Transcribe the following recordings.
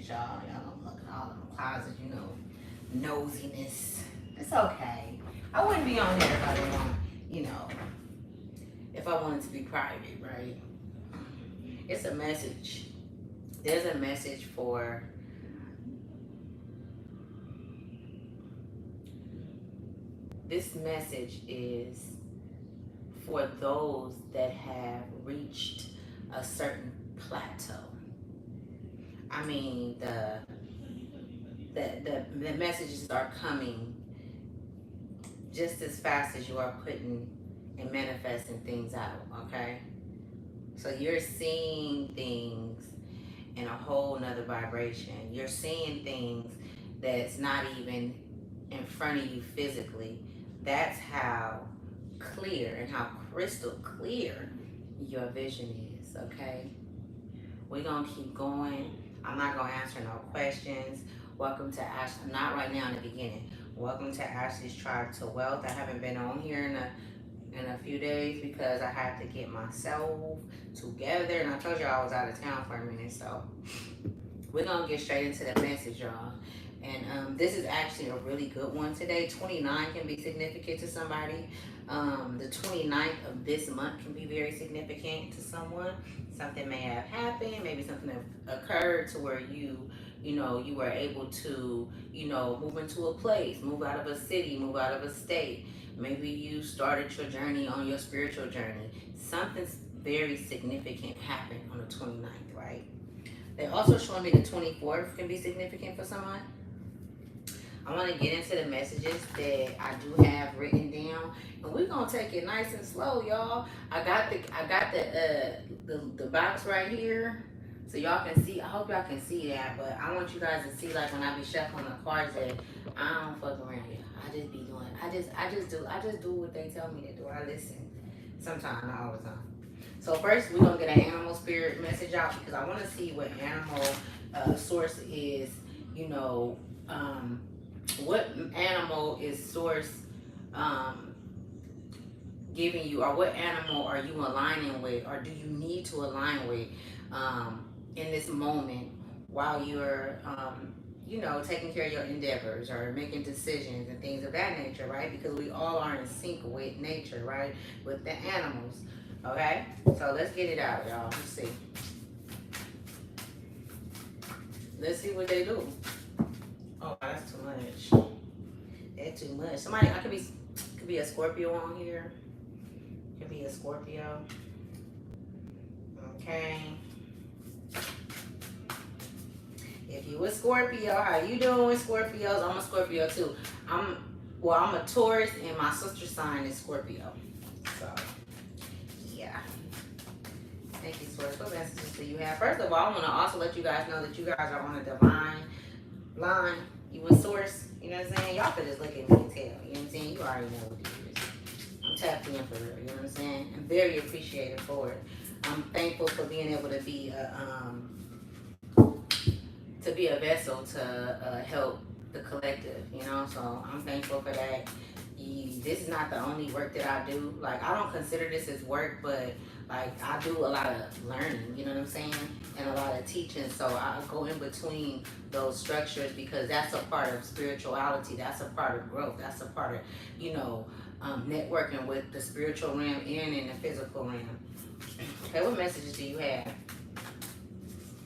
y'all. Y'all don't look at all in the closet, you know, nosiness. It's okay. I wouldn't be on here if I didn't want, you know, if I wanted to be private, right? It's a message. There's a message for this message is for those that have reached a certain plateau. I mean, the messages are coming just as fast as you are putting and manifesting things out, okay? So you're seeing things in a whole nother vibration. You're seeing things that's not even in front of you physically. That's how clear and how crystal clear your vision is, okay? We're gonna keep going. I'm not gonna answer no questions. Welcome to Ash. Not right now in the beginning. Welcome to Ashley's Tribe to Wealth. I haven't been on here in a few days because I had to get myself together, and I told you I was out of town for a minute, so we're gonna get straight into the message, y'all. And this is actually a really good one today. 29 can be significant to somebody. The 29th of this month can be very significant to someone. Something may have happened, maybe something occurred to where you were able to, move into a place, move out of a city, move out of a state. Maybe you started your journey on your spiritual journey. Something's very significant happened on the 29th, right? They also showing me the 24th can be significant for someone. I want to get into the messages that I do have written down, and we're gonna take it nice and slow, y'all. I got the box right here, so y'all can see. I hope y'all can see that, but I want you guys to see, like, when I be shuffling the cards, that I don't fuck around here. I just be doing. I just do what they tell me to do. I listen. Sometimes, not all the time. So first, we're gonna get an animal spirit message out because I want to see what animal source is. What animal is source giving you, or what animal are you aligning with, or do you need to align with in this moment while you're taking care of your endeavors or making decisions and things of that nature, right? Because we all are in sync with nature, right? With the animals. Okay? So let's get it out, y'all. Let's see. Let's see what they do. Oh, that's too much. That's too much. Somebody, could be a Scorpio on here. Could be a Scorpio. Okay. If you a Scorpio, how you doing, Scorpios? I'm a Scorpio too. I'm a Taurus, and my sister sign is Scorpio. So, yeah. Thank you, Source. What messages do you have? First of all, I want to also let you guys know that you guys are on a divine line. You with Source, you know what I'm saying? Y'all could just look at me and tell, you know what I'm saying? You already know what it is. I'm tapped in for real, you know what I'm saying? I'm very appreciative for it. I'm thankful for being able to be a vessel to help the collective, so I'm thankful for that. This is not the only work that I do. Like, I don't consider this as work, but like, I do a lot of learning, you know what I'm saying, and a lot of teaching. So I go in between those structures because that's a part of spirituality. That's a part of growth. That's a part of networking with the spiritual realm and in the physical realm. Okay, what messages do you have?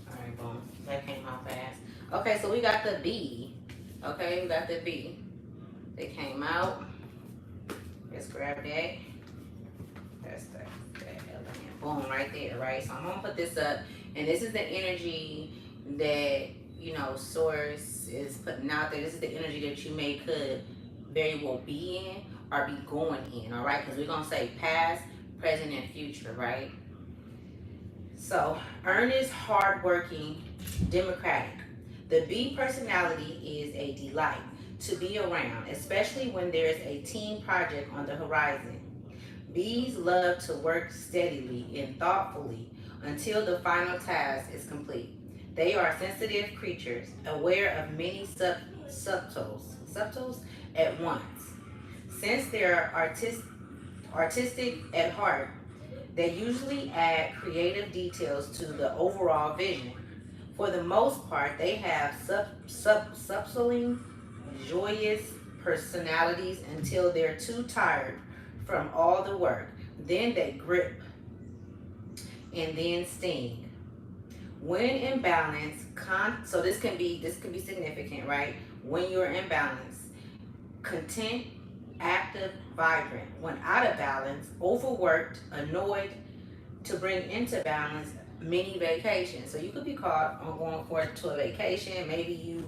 All right, boom. That came out fast. Okay, so we got the B. Okay, we got the B. They came out. Let's grab that. That's that element. Boom, right there, right? So I'm gonna put this up, and this is the energy that Source is putting out there. This is the energy that you could very well be in or be going in. All right, because we're gonna say past, present, and future, right? So, earnest, hardworking, democratic. The B personality is a delight to be around, especially when there's a team project on the horizon. Bees love to work steadily and thoughtfully until the final task is complete. They are sensitive creatures, aware of many subtles at once. Since they're artistic at heart, they usually add creative details to the overall vision. For the most part, they have subtling, joyous personalities until they're too tired from all the work. Then they grip and then sting. When in balance, so this can be significant, right? When you're in balance, content, active, vibrant. When out of balance, overworked, annoyed. To bring into balance, mini vacation. So you could be caught on going forth to a vacation. Maybe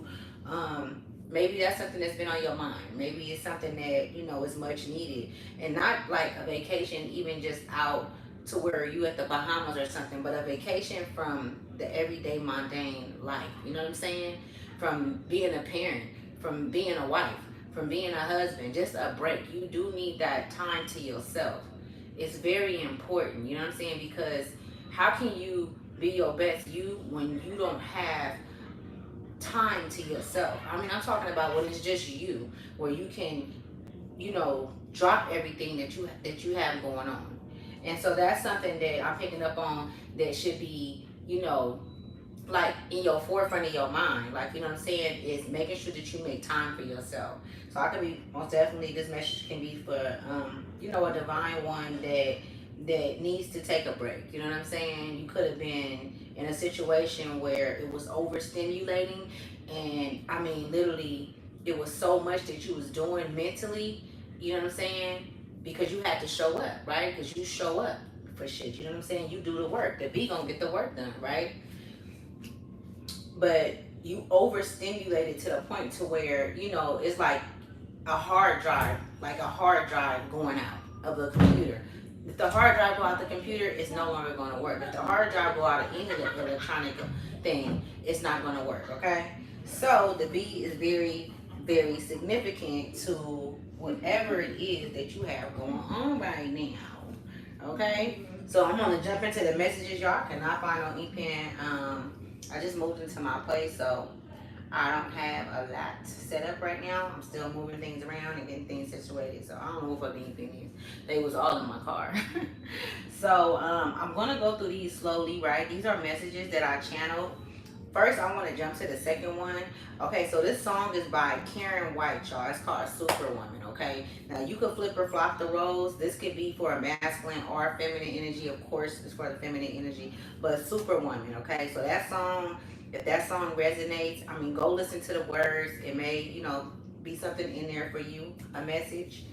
maybe that's something that's been on your mind. Maybe it's something that is much needed, and not like a vacation, even just out to where you at the Bahamas or something, but a vacation from the everyday mundane life. You know what I'm saying? From being a parent, from being a wife, from being a husband, just a break. You do need that time to yourself. It's very important, you know what I'm saying? Because how can you be your best you when you don't have time to yourself? I mean, I'm talking about when it's just you, where you can, drop everything that you have going on. And so that's something that I'm picking up on that should be, like in your forefront of your mind. Like, you know what I'm saying, is making sure that you make time for yourself. So I could be, most definitely this message can be for a divine one that needs to take a break. You know what I'm saying? You could have been in a situation where it was overstimulating, and I mean literally it was so much that you was doing mentally, you know what I'm saying? Because you had to show up, right? Because you show up for shit, you know what I'm saying? You do the work. The B gonna get the work done, right? But you overstimulated to the point to where it's like a hard drive going out of the computer. If the hard drive go out the computer, it's no longer going to work. If the hard drive go out of any of the electronic thing, it's not going to work. Okay, so the B is very, very significant to whatever it is that you have going on right now. Okay, so I'm gonna jump into the messages, y'all. I cannot find no e-pen. I just moved into my place, so I don't have a lot set up right now. I'm still moving things around and getting things situated. So I don't know what the e-pen is. They was all in my car. So I'm gonna go through these slowly, right? These are messages that I channeled. First, I want to jump to the second one. Okay, so this song is by Karen White, y'all. It's called Superwoman, okay? Now, you could flip or flop the roles. This could be for a masculine or feminine energy. Of course, it's for the feminine energy. But Superwoman, okay? So that song, if that song resonates, I mean, go listen to the words. It may, be something in there for you, a message.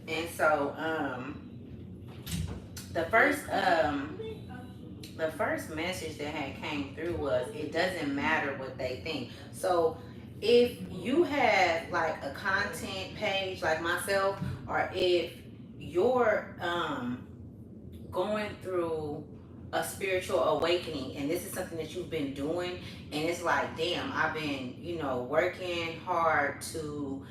And so, the first message that had came through was, it doesn't matter what they think. So if you have like a content page like myself, or if you're going through a spiritual awakening and this is something that you've been doing, and it's like, damn, I've been working hard to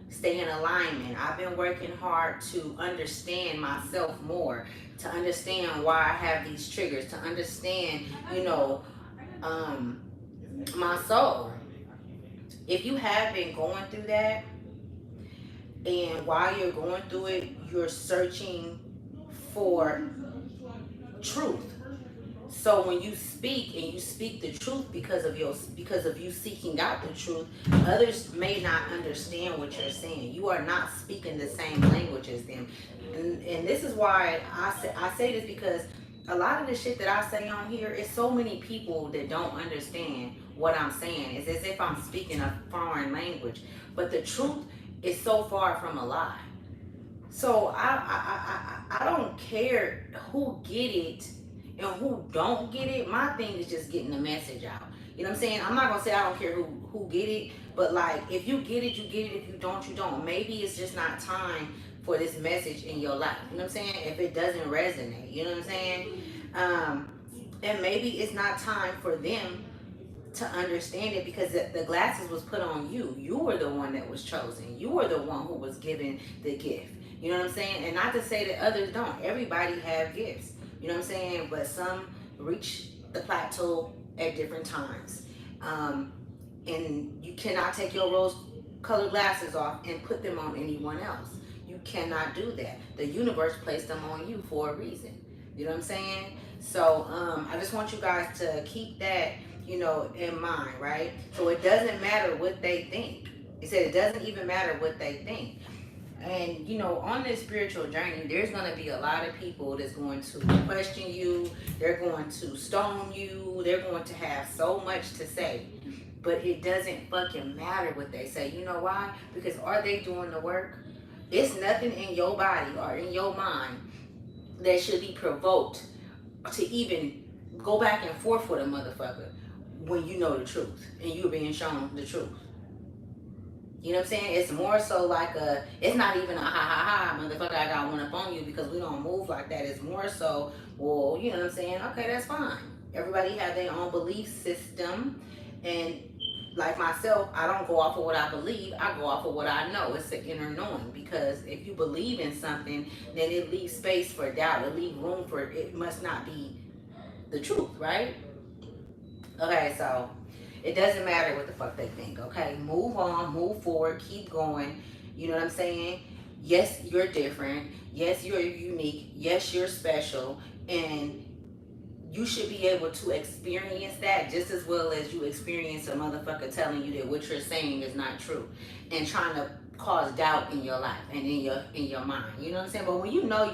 stay in alignment. I've been working hard to understand myself more, to understand why I have these triggers, to understand my soul. If you have been going through that, and while you're going through it, you're searching for truth. So when you speak, and you speak the truth because of you seeking out the truth, others may not understand what you're saying. You are not speaking the same language as them. And this is why I say this, because a lot of the shit that I say on here is so many people that don't understand what I'm saying. It's as if I'm speaking a foreign language. But the truth is so far from a lie. So I don't care who get it and who don't get it. My thing is just getting the message out. You know what I'm saying? I'm not gonna say I don't care who get it, but like, if you get it, you get it. If you don't, you don't. Maybe it's just not time for this message in your life. You know what I'm saying? If it doesn't resonate, you know what I'm saying? And maybe it's not time for them to understand it, because the glasses was put on you. You were the one that was chosen. You were the one who was given the gift. You know what I'm saying? And not to say that others don't. Everybody have gifts. You know what I'm saying? But some reach the plateau at different times. And you cannot take your rose-colored glasses off and put them on anyone else. You cannot do that. The universe placed them on you for a reason. You know what I'm saying? So I just want you guys to keep that, in mind, right? So it doesn't matter what they think. He said it doesn't even matter what they think. And on this spiritual journey, there's going to be a lot of people that's going to question you. They're going to stone you. They're going to have so much to say. But it doesn't fucking matter what they say. You know why? Because are they doing the work? It's nothing in your body or in your mind that should be provoked to even go back and forth with a motherfucker when you know the truth and you're being shown the truth. You know what I'm saying? It's more so like it's not even a ha ha ha, motherfucker, I got one up on you, because we don't move like that. It's more so, well, you know what I'm saying? Okay, that's fine. Everybody have their own belief system. And like myself, I don't go off of what I believe. I go off of what I know. It's the inner knowing. Because if you believe in something, then it leaves space for doubt. It leaves room for it must not be the truth, right? Okay, so it doesn't matter what the fuck they think, okay? Move on, move forward, keep going. You know what I'm saying? Yes, you're different. Yes, you're unique. Yes, you're special. And you should be able to experience that just as well as you experience a motherfucker telling you that what you're saying is not true and trying to cause doubt in your life and in your mind. You know what I'm saying? But when you know,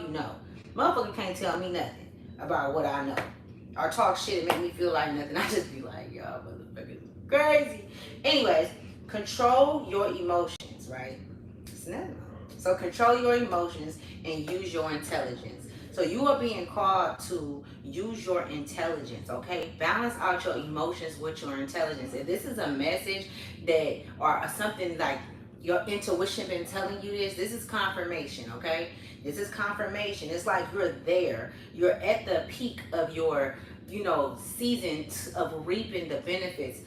motherfucker can't tell me nothing about what I know or talk shit and make me feel like nothing. I just be like, y'all motherfuckers crazy. Anyways, control your emotions, right? It's nothing. So control your emotions and use your intelligence. So you are being called to use your intelligence, okay? Balance out your emotions with your intelligence. If this is a message that, or something like your intuition been telling you this is confirmation, okay? This is confirmation. It's like you're there. You're at the peak of your, season of reaping the benefits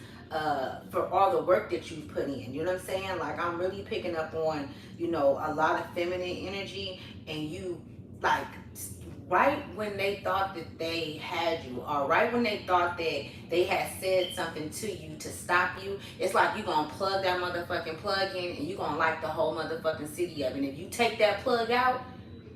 for all the work that you've put in. You know what I'm saying? Like, I'm really picking up on, a lot of feminine energy, and you, like, right when they thought that they had you, or right when they thought that they had said something to you to stop you, it's like you gonna plug that motherfucking plug in and you gonna light the whole motherfucking city up. And if you take that plug out,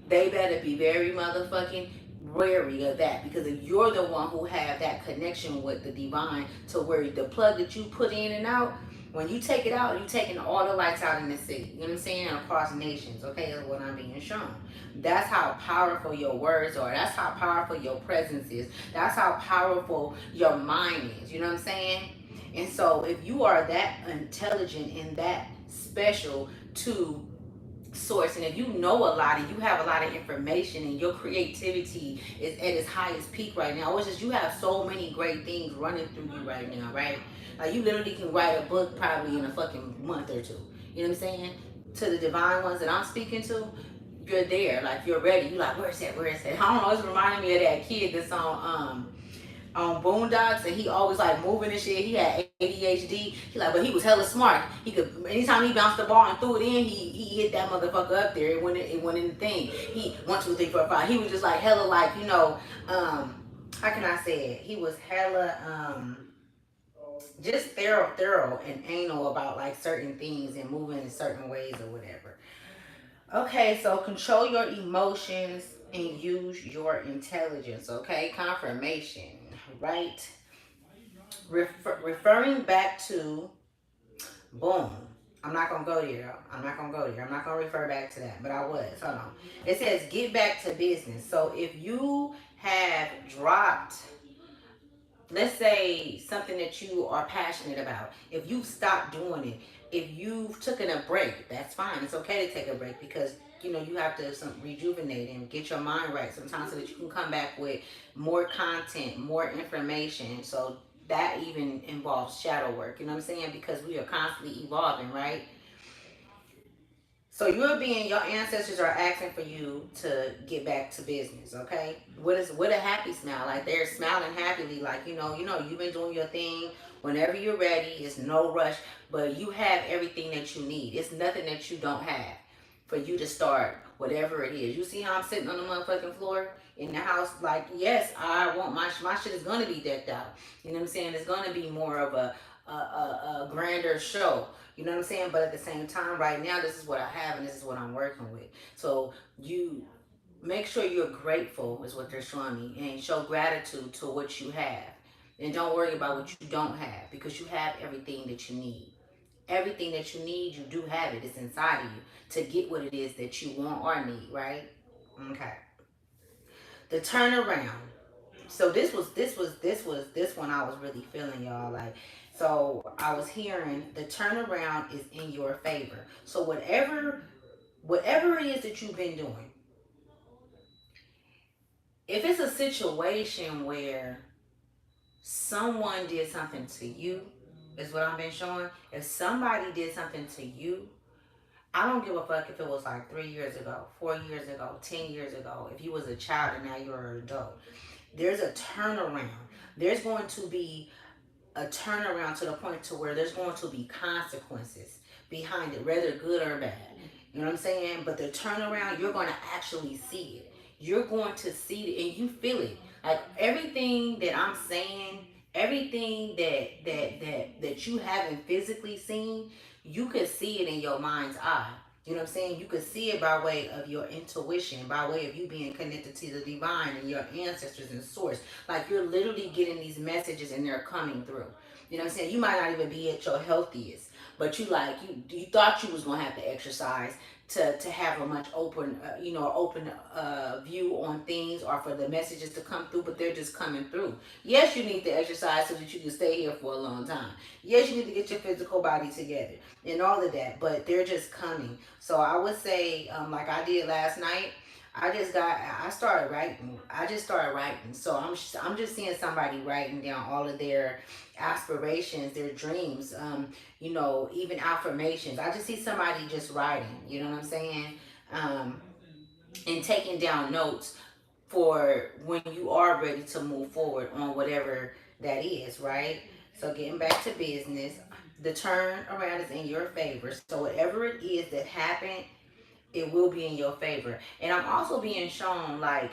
they better be very motherfucking wary of that, because if you're the one who have that connection with the divine, to where the plug that you put in and out, when you take it out, you taking all the lights out in the city. You know what I'm saying? Across nations. Okay, that's what I'm being shown. That's how powerful your words are. That's how powerful your presence is. That's how powerful your mind is. You know what I'm saying? And so if you are that intelligent and that special to source, and if you know a lot and you have a lot of information and your creativity is at its highest peak right now, it's just you have so many great things running through you right now, right? Like, you literally can write a book probably in a fucking month or two. You know what I'm saying? To the divine ones that I'm speaking to, you're there. Like, you're ready. You like, where's that? Where's that? I don't know. It's reminding me of that kid that's on Boondocks, and he always like moving and shit. He had ADHD. He like, but he was hella smart. He could, anytime he bounced the ball and threw it in, he hit that motherfucker up there. It went in the thing. He 1, 2, 3, 4, 5. He was just like hella, like, how can I say it? He was hella just thorough and anal about like certain things and moving in certain ways or whatever. Okay, so control your emotions and use your intelligence. Okay, confirmation, right? Referring back to, boom. I'm not gonna go there. I'm not gonna refer back to that, but I was. Hold on. It says get back to business. So if you have dropped, let's say, something that you are passionate about, if you've stopped doing it, if you've taken a break, that's fine. It's okay to take a break, because you have to rejuvenate and get your mind right sometimes, so that you can come back with more content, more information. So that even involves shadow work, you know what I'm saying? Because we are constantly evolving, right? So your ancestors are asking for you to get back to business, okay? With a happy smile, like they're smiling happily, like you've been doing your thing. Whenever you're ready, it's no rush, but you have everything that you need. It's nothing that you don't have for you to start whatever it is. You see how I'm sitting on the motherfucking floor in the house? Like, yes, I want my shit is gonna be decked out. You know what I'm saying? It's gonna be more of a grander show. You know what I'm saying? But at the same time, right now, this is what I have and this is what I'm working with. So you make sure you're grateful, is what they're showing me, and show gratitude to what you have. And don't worry about what you don't have, because you have everything that you need. Everything that you need, you do have it. It's inside of you to get what it is that you want or need, right? Okay. The turnaround. So this one I was really feeling, y'all. Like, so I was hearing the turnaround is in your favor. So whatever it is that you've been doing, if it's a situation where someone did something to you, is what I've been showing. If somebody did something to you, I don't give a fuck if it was like 3 years ago, 4 years ago, 10 years ago. If you was a child and now you're an adult, there's a turnaround. There's going to be a turnaround to the point to where there's going to be consequences behind it, whether good or bad. You know what I'm saying? But the turnaround, you're going to actually see it. You're going to see it and you feel it. Like everything that I'm saying, everything that you haven't physically seen, you could see it in your mind's eye. You know what I'm saying? You could see it by way of your intuition, by way of you being connected to the divine and your ancestors and source. Like you're literally getting these messages and they're coming through. You know what I'm saying? You might not even be at your healthiest, but you thought you was gonna have to exercise to have a much open open view on things, or for the messages to come through, but they're just coming through. Yes, you need to exercise so that you can stay here for a long time. Yes, you need to get your physical body together and all of that, but they're just coming. So I would say, like I did last night, I started writing. I just started writing. So I'm just seeing somebody writing down all of their aspirations, their dreams, even affirmations. I just see somebody just writing, you know what I'm saying? And taking down notes for when you are ready to move forward on whatever that is, right? So getting back to business, the turn around is in your favor. So whatever it is that happened, it will be in your favor. And I'm also being shown, like,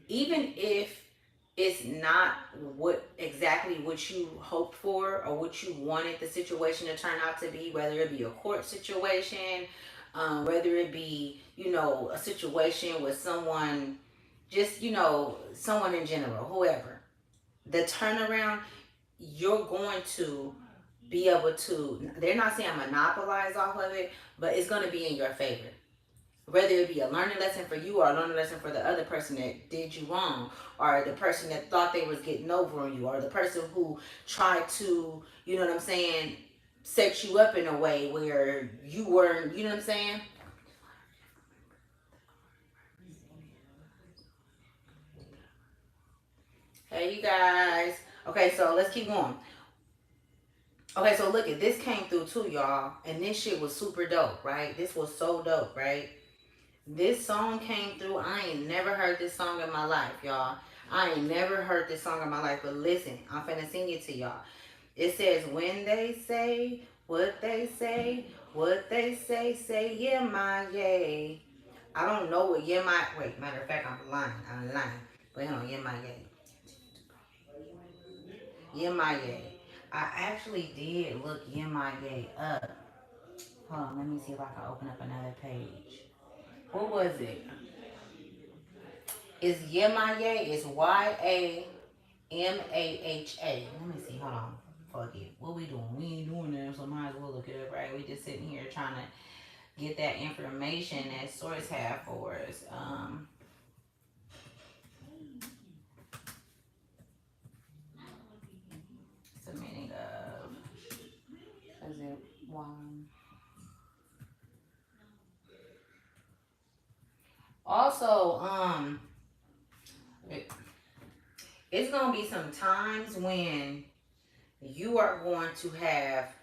even if it's not what you hoped for or what you wanted the situation to turn out to be, whether it be a court situation, whether it be, a situation with someone, just, someone in general, whoever, the turnaround, you're going to be able to, they're not saying monopolize off of it, but it's going to be in your favor, whether it be a learning lesson for you or a learning lesson for the other person that did you wrong, or the person that thought they was getting over on you, or the person who tried to, you know what I'm saying, set you up in a way where you weren't, you know what I'm saying. Hey, you guys. Okay, so let's keep going. Okay, so look at this, came through too, y'all, and this shit was super dope, right? This was so dope, right? This song came through. I ain't never heard this song in my life, y'all. I ain't never heard this song in my life, but listen, I'm finna sing it to y'all. It says, when they say what they say, yeah, my yay. I don't know what yeah, my, wait, matter of fact, I'm lying. Wait, hold on, yeah, my yay. Yeah, my yay. I actually did look yeah, my yay up. Hold on, let me see if I can open up another page. What was it? It's Yemaye. It's YamahA. Let me see. Hold on. Fuck it. What we doing? We ain't doing that, so might as well look it up, right? We just sitting here trying to get that information that Source have for us. It's the meaning of. Is it one? Also, it, it's gonna be some times when you are going to have,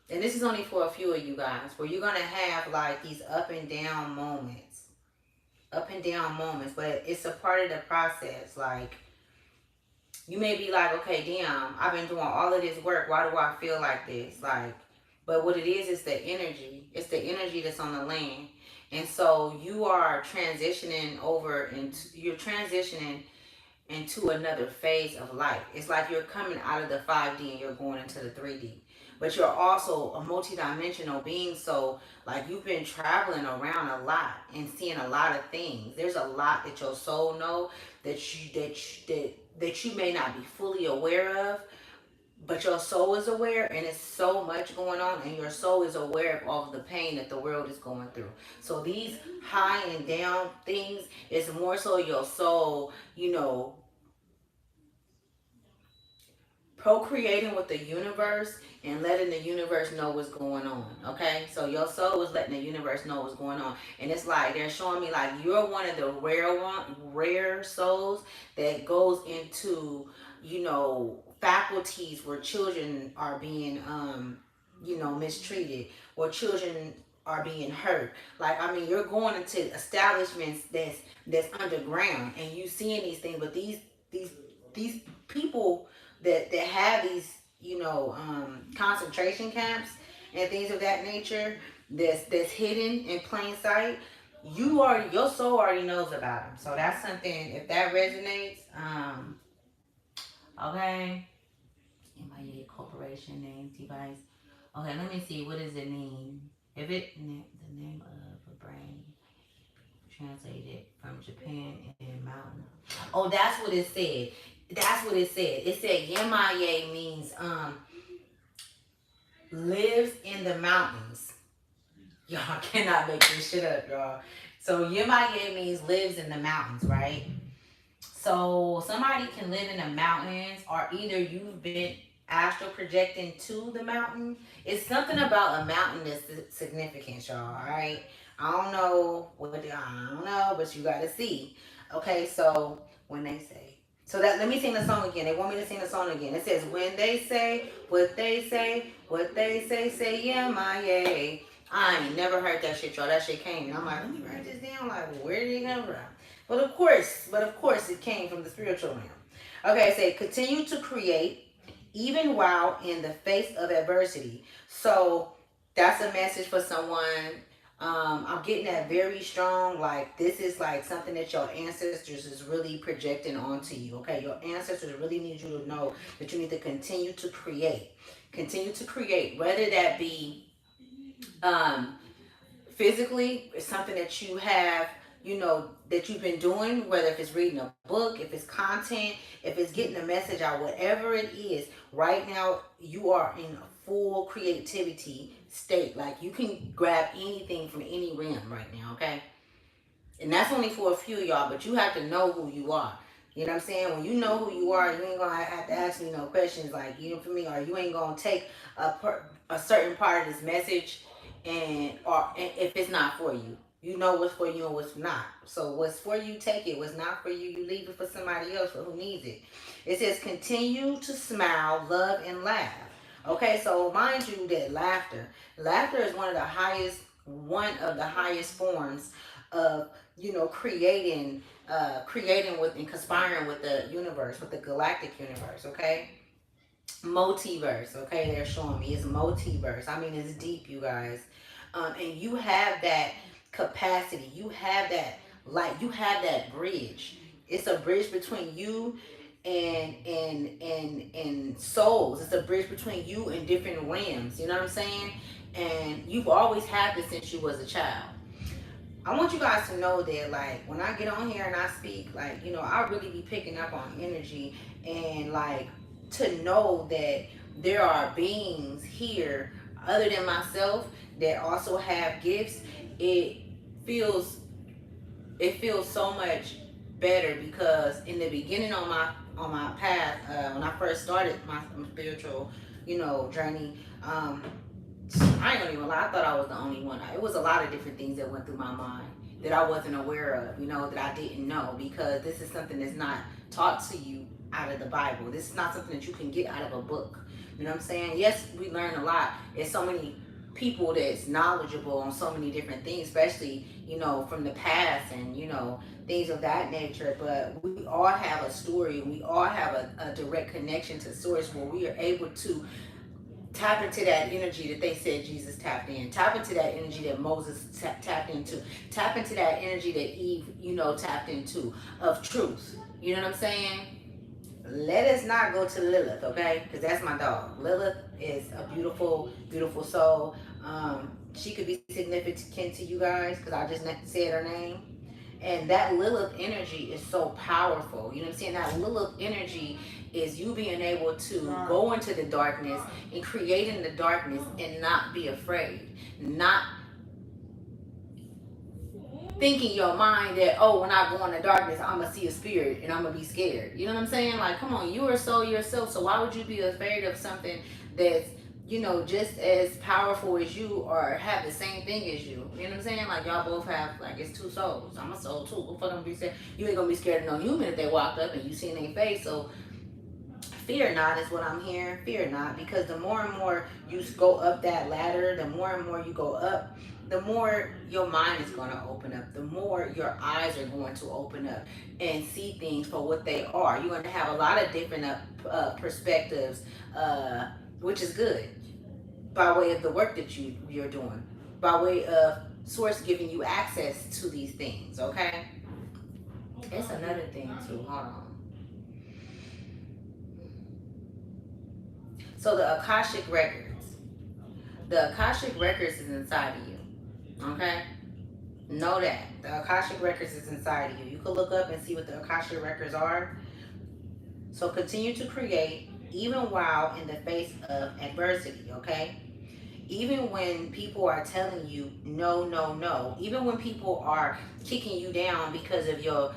and this is only for a few of you guys, where you're gonna have like these up and down moments, but it's a part of the process. Like, you may be like, okay, damn, I've been doing all of this work. Why do I feel like this? Like, but what it is the energy. It's the energy that's on the land. And so you are transitioning over, and you're transitioning into another phase of life. It's like you're coming out of the 5D and you're going into the 3D. But you're also a multidimensional being, so like you've been traveling around a lot and seeing a lot of things. There's a lot that your soul know that you may not be fully aware of, but your soul is aware, and it's so much going on, and your soul is aware of all of the pain that the world is going through. So these high and down things is more so your soul, procreating with the universe and letting the universe know what's going on. Okay, so your soul is letting the universe know what's going on, and it's like they're showing me like you're one of the rare souls that goes into, faculties where children are being mistreated, or children are being hurt. Like, I mean, you're going into establishments that's underground, and you seeing these things, but these people that have these, concentration camps and things of that nature, that's hidden in plain sight. Your soul already knows about them. So that's something. If that resonates, okay. MIA Corporation name device. Okay, let me see. What does it mean? If it the name of a brain translated from Japan and mountain. Oh, that's what it said. That's what it said. It said Yemaye means lives in the mountains. Y'all cannot make this shit up, y'all. So Yemaye means lives in the mountains, right? So somebody can live in the mountains, or either you've been astral projecting to the mountain. It's something about a mountain that's significant, y'all. All right. I don't know, but you gotta see. Okay, so when they say, so that let me sing the song again. They want me to sing the song again. It says, when they say what they say, say yeah, my yay. I ain't never heard that shit, y'all. That shit came, and I'm like, let me write this down. Like, well, where did it come from? But of course, it came from the spiritual realm. Okay, say continue to create even while in the face of adversity. So that's a message for someone. I'm getting that very strong. Like, this is like something that your ancestors is really projecting onto you. Okay, your ancestors really need you to know that you need to continue to create. Continue to create, whether that be physically, it's something that you have, that you've been doing, whether if it's reading a book, if it's content, if it's getting a message out, whatever it is. Right now, you are in a full creativity state. Like, you can grab anything from any realm right now, okay? And that's only for a few of y'all, but you have to know who you are. You know what I'm saying? When you know who you are, you ain't gonna have to ask me no questions like, for me, or you ain't gonna take a certain part of this message and if it's not for you. You know what's for you and what's not. So what's for you, take it. What's not for you, you leave it for somebody else for who needs it. It says continue to smile, love, and laugh. Okay, so mind you that laughter is one of the highest forms of, creating with and conspiring with the universe, with the galactic universe. Okay, multiverse. Okay, they're showing me it's multiverse. I mean, it's deep, you guys. And you have that capacity. You have that light. You have that bridge. It's a bridge between you and souls. It's a bridge between you and different realms. You know what I'm saying? And you've always had this since you was a child. I want you guys to know that, like, when I get on here and I speak, like, I really be picking up on energy, and like, to know that there are beings here other than myself that also have gifts. Feels it feels so much better, because in the beginning on my path, when I first started my spiritual, journey, I ain't gonna even lie, I thought I was the only one. It was a lot of different things that went through my mind that I wasn't aware of, that I didn't know, because this is something that's not taught to you out of the Bible. This is not something that you can get out of a book. You know what I'm saying? Yes, we learn a lot. There's so many people that's knowledgeable on so many different things, especially, from the past and, things of that nature. But we all have a story. We all have a direct connection to source, where we are able to tap into that energy that they said Jesus tapped in. Tap into that energy that Moses tapped into. Tap into that energy that Eve, tapped into, of truth. You know what I'm saying? Let us not go to Lilith, okay? Because that's my dog. Lilith is a beautiful, beautiful soul. She could be significant to you guys because I just said her name. And that Lilith energy is so powerful. You know what I'm saying? That Lilith energy is you being able to go into the darkness and create in the darkness and not be afraid. Not thinking your mind that, oh, when I go in the darkness, I'm gonna see a spirit and I'm gonna be scared. You know what I'm saying? Like, come on, you are so yourself. So why would you be afraid of something that's, you know, just as powerful as you or have the same thing as you? You know what I'm saying? Like, y'all both have, like, it's two souls. I'm a soul too. What the fuck I'm gonna be scared? You ain't gonna be scared of no human if they walked up and you seen their face. So fear not is what I'm hearing. Fear not, because the more and more you go up that ladder, the more and more you go up, the more your mind is going to open up, the more your eyes are going to open up and see things for what they are. You're going to have a lot of different perspectives, which is good, by way of the work that you're doing, by way of source giving you access to these things, okay? It's another thing too. Hold on. So the Akashic Records. The Akashic Records is inside of you. Okay? Know that. The Akashic Records is inside of you. You can look up and see what the Akashic Records are. So continue to create even while in the face of adversity, okay? Even when people are telling you no, no, no. Even when people are kicking you down because of your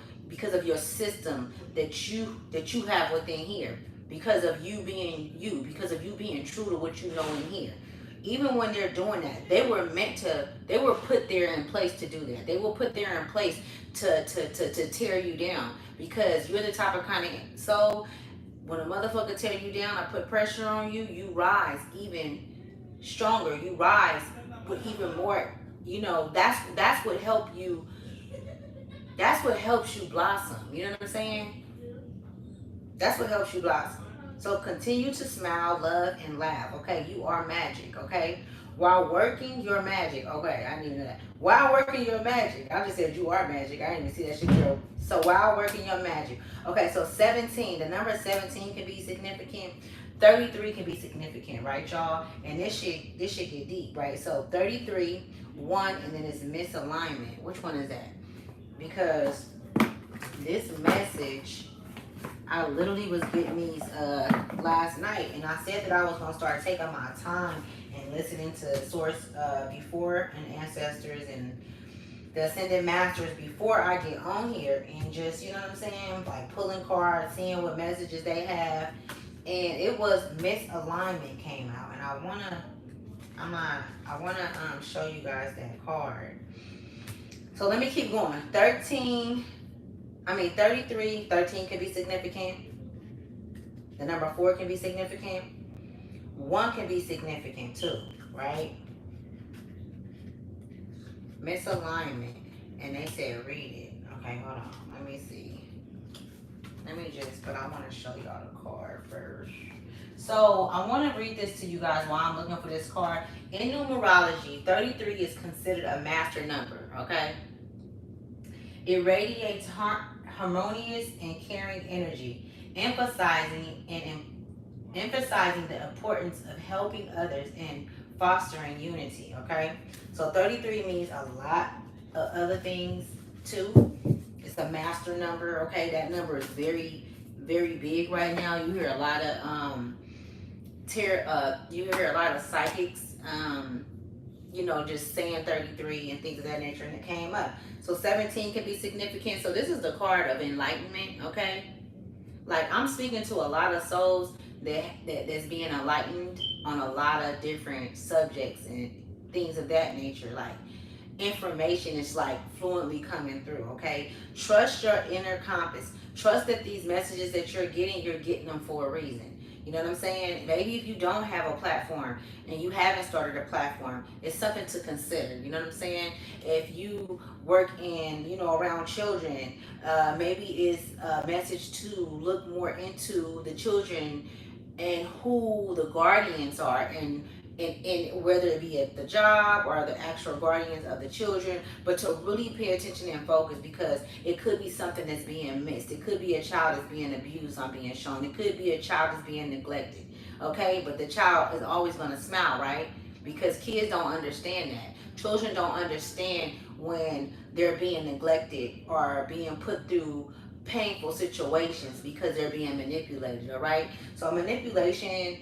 system that you have within here. Because of you being you, because of you being true to what you know in here. Even when they're doing that, they were put there in place to do that. They were put there in place to tear you down, because you're the type of kind of soul, when a motherfucker tear you down or put pressure on you, you rise even stronger. You rise with even more, you know, that's what helps you blossom. You know what I'm saying? That's what helps you blossom. So continue to smile, love, and laugh. Okay, you are magic. Okay, while working your magic. Okay, I didn't know that. While working your magic, I just said you are magic. I didn't even see that shit, girl. So while working your magic. Okay, so 17. The number 17 can be significant. 33 can be significant, right, y'all? And this shit get deep, right? So 33, 1, and then it's misalignment. Which one is that? Because this message, I literally was getting these last night, and I said that I was gonna start taking my time and listening to source before, and ancestors and the ascended masters before I get on here, and just, you know what I'm saying, like pulling cards, seeing what messages they have, and it was misalignment came out, and I wanna show you guys that card. So let me keep going. 33, 13 can be significant. The number 4 can be significant. 1 can be significant too, right? Misalignment. And they said read it. Okay, hold on. Let me see. But I want to show y'all the card first. So I want to read this to you guys while I'm looking for this card. In numerology, 33 is considered a master number, okay? It radiates harmonious and caring energy, emphasizing the importance of helping others and fostering unity, okay? So 33 means a lot of other things too. It's a master number, okay? That number is very, very big right now. You hear a lot of psychics, you know, just saying 33 and things of that nature, and it came up. So 17 can be significant. So this is the card of enlightenment, okay? Like, I'm speaking to a lot of souls that's being enlightened on a lot of different subjects and things of that nature. Like, information is like fluently coming through, okay? Trust your inner compass. Trust that these messages that you're getting them for a reason. You know what I'm saying? Maybe if you don't have a platform and you haven't started a platform, it's something to consider. You know what I'm saying? If you work in, you know, around children, maybe it's a message to look more into the children and who the guardians are, and and whether it be at the job or the actual guardians of the children, but to really pay attention and focus, because it could be something that's being missed. It could be a child that's being abused on being shown. It could be a child that's being neglected. Okay, but the child is always going to smile, right? Because kids don't understand that. Children don't understand when they're being neglected or being put through painful situations because they're being manipulated. All right, so manipulation.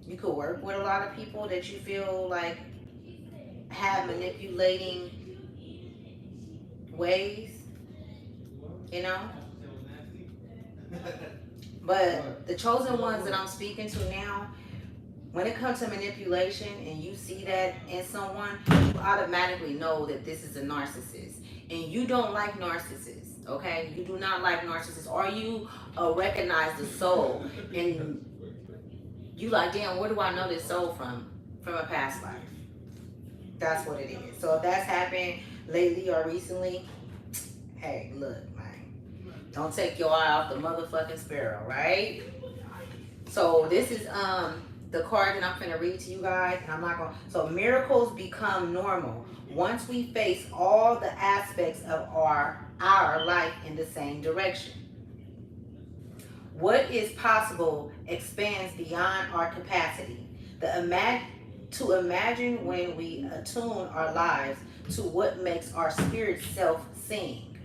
You could work with a lot of people that you feel like have manipulating ways, you know. But the chosen ones that I'm speaking to now, when it comes to manipulation and you see that in someone, you automatically know that this is a narcissist. And you don't like narcissists, okay? You do not like narcissists. Or you recognize the soul and you like, damn, where do I know this soul from? From a past life. That's what it is. So if that's happened lately or recently, hey, look, man, don't take your eye off the motherfucking sparrow, right? So this is the card that I'm gonna read to you guys, and I'm not gonna. So miracles become normal once we face all the aspects of our life in the same direction. What is possible expands beyond our capacity. To imagine when we attune our lives to what makes our spirit self sing.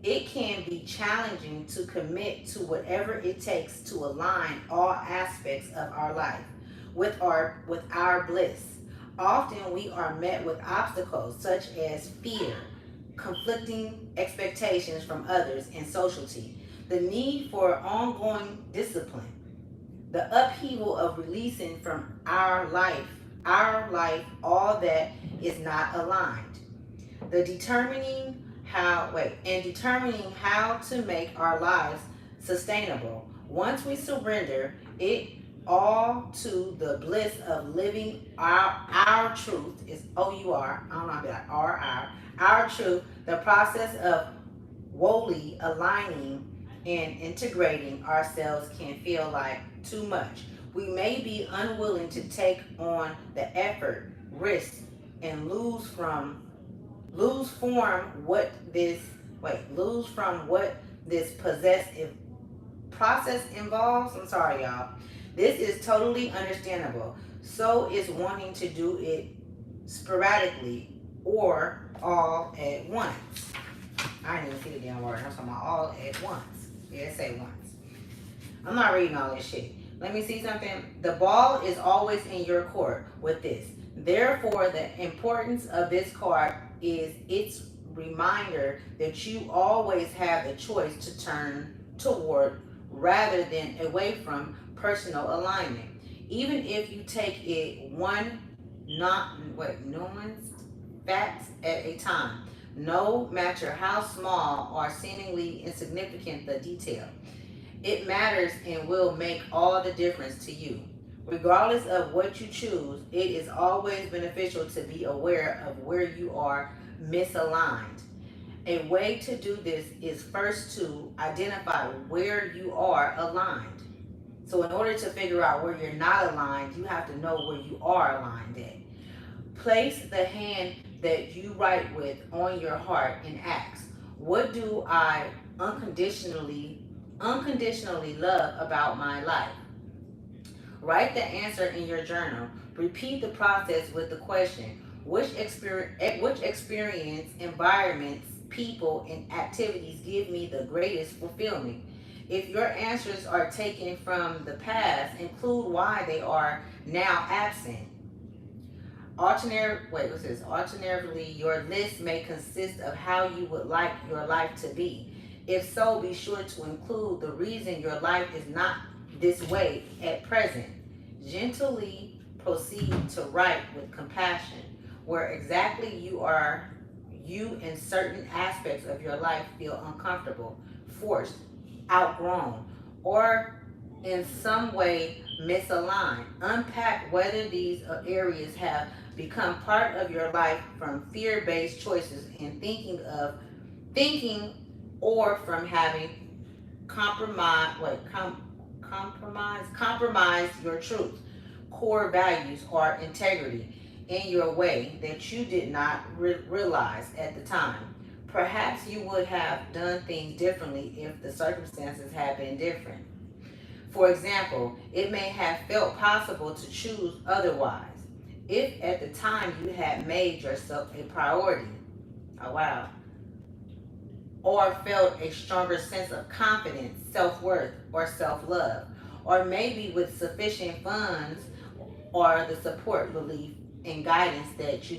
It can be challenging to commit to whatever it takes to align all aspects of our life with our bliss. Often we are met with obstacles such as fear, conflicting expectations from others, and sociality. The need for ongoing discipline, the upheaval of releasing from our life, all that is not aligned. The determining how to make our lives sustainable. Once we surrender it all to the bliss of living our truth, is O-U-R, I don't know how to be like our truth, the process of wholly aligning and integrating ourselves can feel like too much. We may be unwilling to take on the effort, risk, and lose from what this possessive process involves. I'm sorry, y'all. This is totally understandable. So is wanting to do it sporadically or all at once. I didn't even see the damn word. I'm talking about all at once. Yeah, say once. I'm not reading all this shit. Let me see something. The ball is always in your court with this. Therefore, the importance of this card is its reminder that you always have the choice to turn toward rather than away from personal alignment. Even if you take it nuanced facts at a time. No matter how small or seemingly insignificant the detail, it matters and will make all the difference to you. Regardless of what you choose, it is always beneficial to be aware of where you are misaligned. A way to do this is first to identify where you are aligned. So in order to figure out where you're not aligned, you have to know where you are aligned at. Place the hand that you write with on your heart and ask, what do I unconditionally love about my life? Write the answer in your journal. Repeat the process with the question, which experience, environments, people, and activities give me the greatest fulfillment? If your answers are taken from the past, include why they are now absent. Alternatively, your list may consist of how you would like your life to be. If so, be sure to include the reason your life is not this way at present. Gently proceed to write with compassion where exactly you in certain aspects of your life feel uncomfortable, forced, outgrown, or in some way misaligned. Unpack whether these areas have become part of your life from fear-based choices and thinking or from having compromise your truth, core values, or integrity in your way that you did not realize at the time. Perhaps you would have done things differently if the circumstances had been different. For example, it may have felt possible to choose otherwise if at the time you had made yourself a priority. Oh, wow. Or felt a stronger sense of confidence, self worth, or self love. Or maybe with sufficient funds or the support, belief, and guidance that you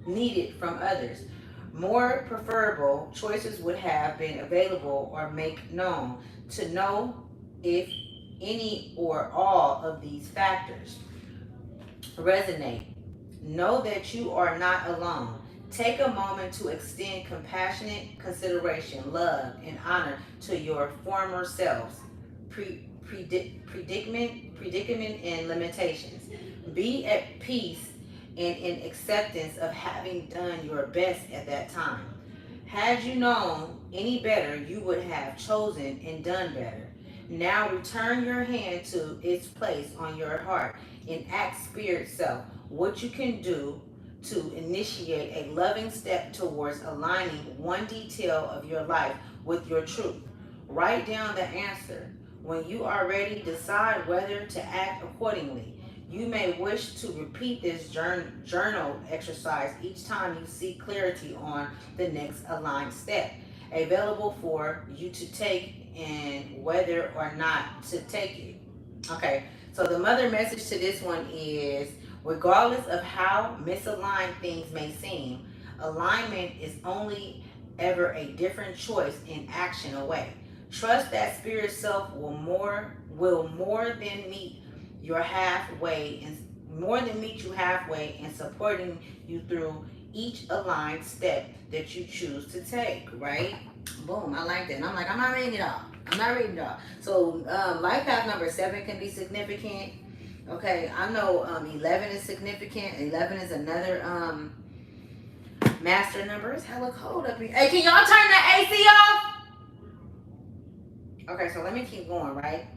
needed from others. More preferable choices would have been available or make known to know if any or all of these factors resonate. Know that you are not alone. Take a moment to extend compassionate consideration, love, and honor to your former selves, predicament, and limitations. Be at peace and in acceptance of having done your best at that time. Had you known any better, you would have chosen and done better. Now return your hand to its place on your heart and ask spirit self what you can do to initiate a loving step towards aligning one detail of your life with your truth. Write down the answer. When you are ready, decide whether to act accordingly. You may wish to repeat this journal exercise each time you seek clarity on the next aligned step available for you to take and whether or not to take it. Okay, so the mother message to this one is regardless of how misaligned things may seem, alignment is only ever a different choice in action away. Trust that spirit self will more than meet your halfway and more than meet you halfway in supporting you through each aligned step that you choose to take, right? Boom, I like that. And I'm like, I'm not reading it all. I'm not reading it all. So life path number 7 can be significant. Okay, I know 11 is significant. 11 is another master number. It's hella cold up here. Hey, can y'all turn the AC off? Okay, so let me keep going, right?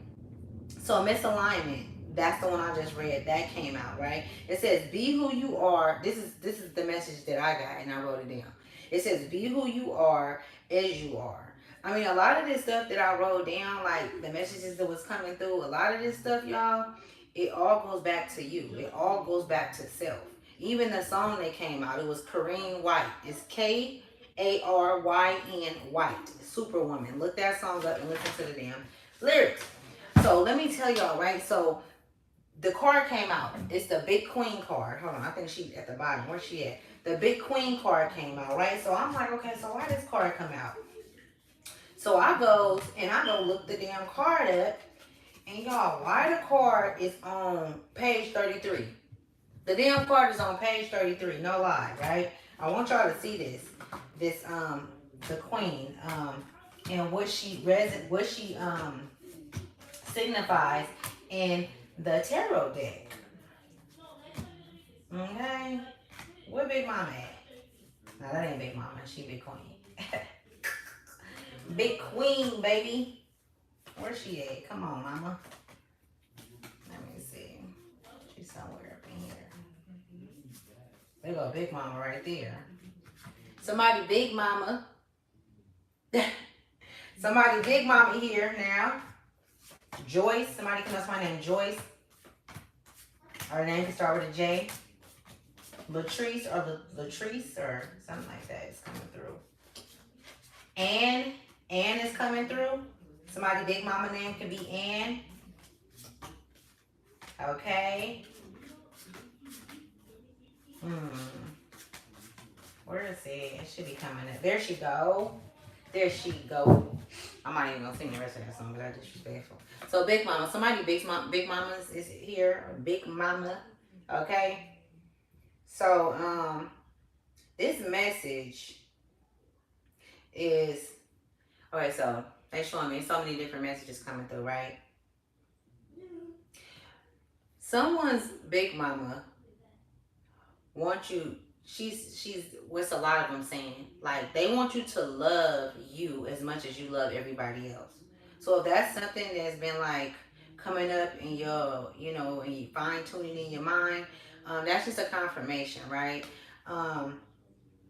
So misalignment. That's the one I just read. That came out, right? It says, "Be who you are." This is the message that I got, and I wrote it down. It says, "Be who you are as you are." I mean, a lot of this stuff that I wrote down, like the messages that was coming through, a lot of this stuff, y'all, it all goes back to you. It all goes back to self. Even the song that came out, it was Karyn White. It's Karyn White. Superwoman. Look that song up and listen to the damn lyrics. So let me tell y'all, right? So the card came out. It's the Big Queen card. Hold on, I think she's at the bottom. Where's she at? The Big Queen card came out, right? So I'm like, okay, so why this card come out? So I go look the damn card up, and y'all, why the card is on page 33? The damn card is on page 33. No lie, right? I want y'all to see this. The Queen, and what she signifies in the tarot deck. Okay, where Big Mama at? No, that ain't Big Mama. She Big Queen. Big Queen, baby. Where's she at? Come on, Mama. Let me see. She's somewhere up in here. There go Big Mama right there. Somebody Big Mama. Somebody Big Mama here now. Joyce. Somebody can else my name. Joyce. Her name can start with a J. Latrice or something like that is coming through. Ann is coming through. Somebody Big Mama name could be Ann. Okay. Where is it? It should be coming up. There she go. There she go. I'm not even gonna sing the rest of that song, but that's disrespectful. So Big Mama, somebody Big Mama is here. Big Mama. Okay. So this message is okay. So they showing me so many different messages coming through, right? Someone's Big Mama wants you. She's what's a lot of them saying, like they want you to love you as much as you love everybody else. So if that's something that's been like coming up in your, you know, and you fine tuning in your mind, that's just a confirmation, right? Um,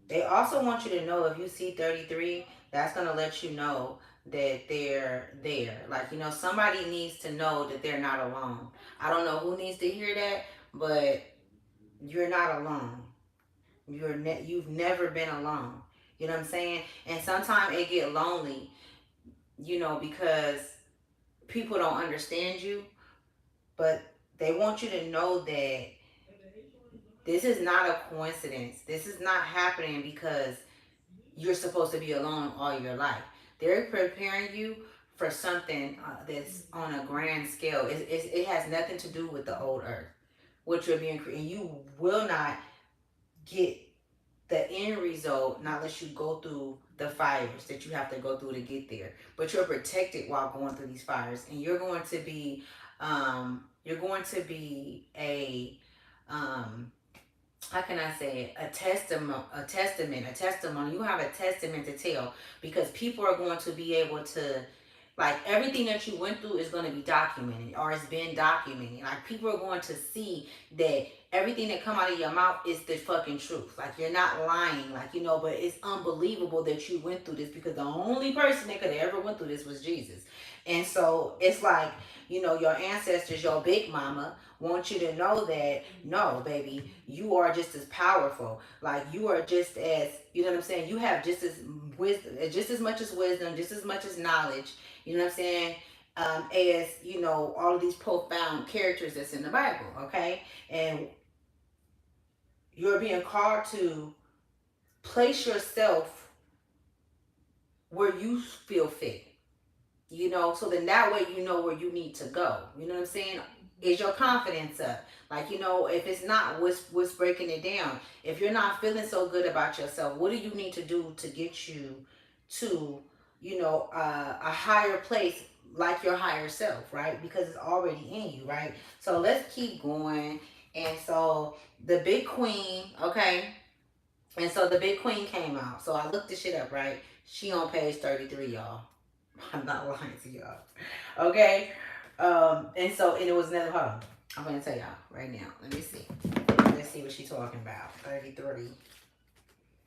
they also want you to know if you see 33, that's going to let you know that they're there. Like, you know, somebody needs to know that they're not alone. I don't know who needs to hear that, but you're not alone. You've never been alone. You know what I'm saying? And sometimes it get lonely, you know, because people don't understand you, but they want you to know that this is not a coincidence. This is not happening because you're supposed to be alone all your life. They're preparing you for something that's on a grand scale. It has nothing to do with the old earth, what you're being created. You will not get the end result not unless you go through the fires that you have to go through to get there. But you're protected while going through these fires, and you're going to be a how can I say it? A testimony. You have a testament to tell because people are going to be able to, like, everything that you went through is going to be documented or it's been documented. Like, people are going to see that everything that come out of your mouth is the fucking truth. Like, you're not lying. Like, you know, but it's unbelievable that you went through this because the only person that could have ever went through this was Jesus. And so it's like, you know, your ancestors, your big mama, want you to know that no, baby, you are just as powerful. Like, you are just as, you know what I'm saying? You have just as wisdom, just as much as wisdom, just as much as knowledge, you know what I'm saying? As, you know, all of these profound characters that's in the Bible, okay? And you're being called to place yourself where you feel fit, you know, so then that way you know where you need to go. You know what I'm saying? Is your confidence up? Like, you know, if it's not, what's breaking it down? If you're not feeling so good about yourself, what do you need to do to get you to, you know, a higher place, like your higher self, right? Because it's already in you, right? So let's keep going. And so the big queen, okay, and so the big queen came out. So I looked this shit up, right? She on page 33, y'all. I'm not lying to y'all. Okay? And so, and it was another, hold on. I'm going to tell y'all right now. Let me see. Let's see what she's talking about. 33.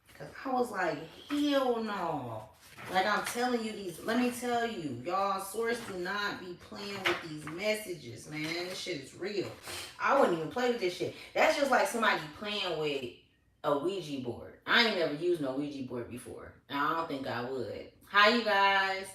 Because I was like, hell no. Like, I'm telling you these, let me tell you, y'all, source do not be playing with these messages, man. This shit is real. I wouldn't even play with this shit. That's just like somebody playing with a Ouija board. I ain't never used no Ouija board before. And I don't think I would. Hi, you guys.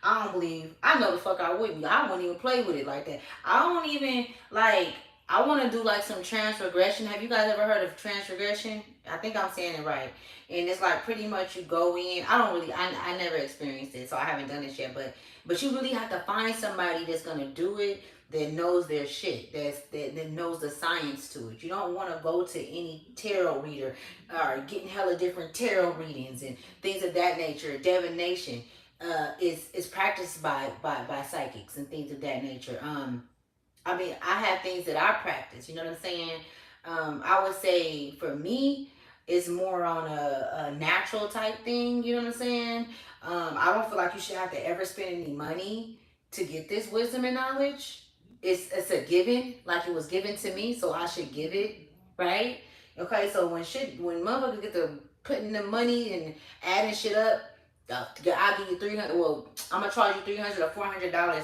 I don't believe, I know the fuck I wouldn't. I wouldn't even play with it like that. I don't even, like, I want to do like some transregression. Have you guys ever heard of transregression? I think I'm saying it right. And it's like pretty much you go in. I don't really, I never experienced it, so I haven't done this yet. But you really have to find somebody that's gonna do it that knows their shit, that knows the science to it. You don't want to go to any tarot reader or getting hella different tarot readings and things of that nature. Divination is practiced by psychics and things of that nature. I mean, I have things that I practice. You know what I'm saying? I would say for me, it's more on a natural type thing. You know what I'm saying? I don't feel like you should have to ever spend any money to get this wisdom and knowledge. It's a given, like it was given to me, so I should give it, right? Okay, so when motherfuckers get to putting the money and adding shit up, I'll give you 300. Well, I'm gonna charge you $300 or $400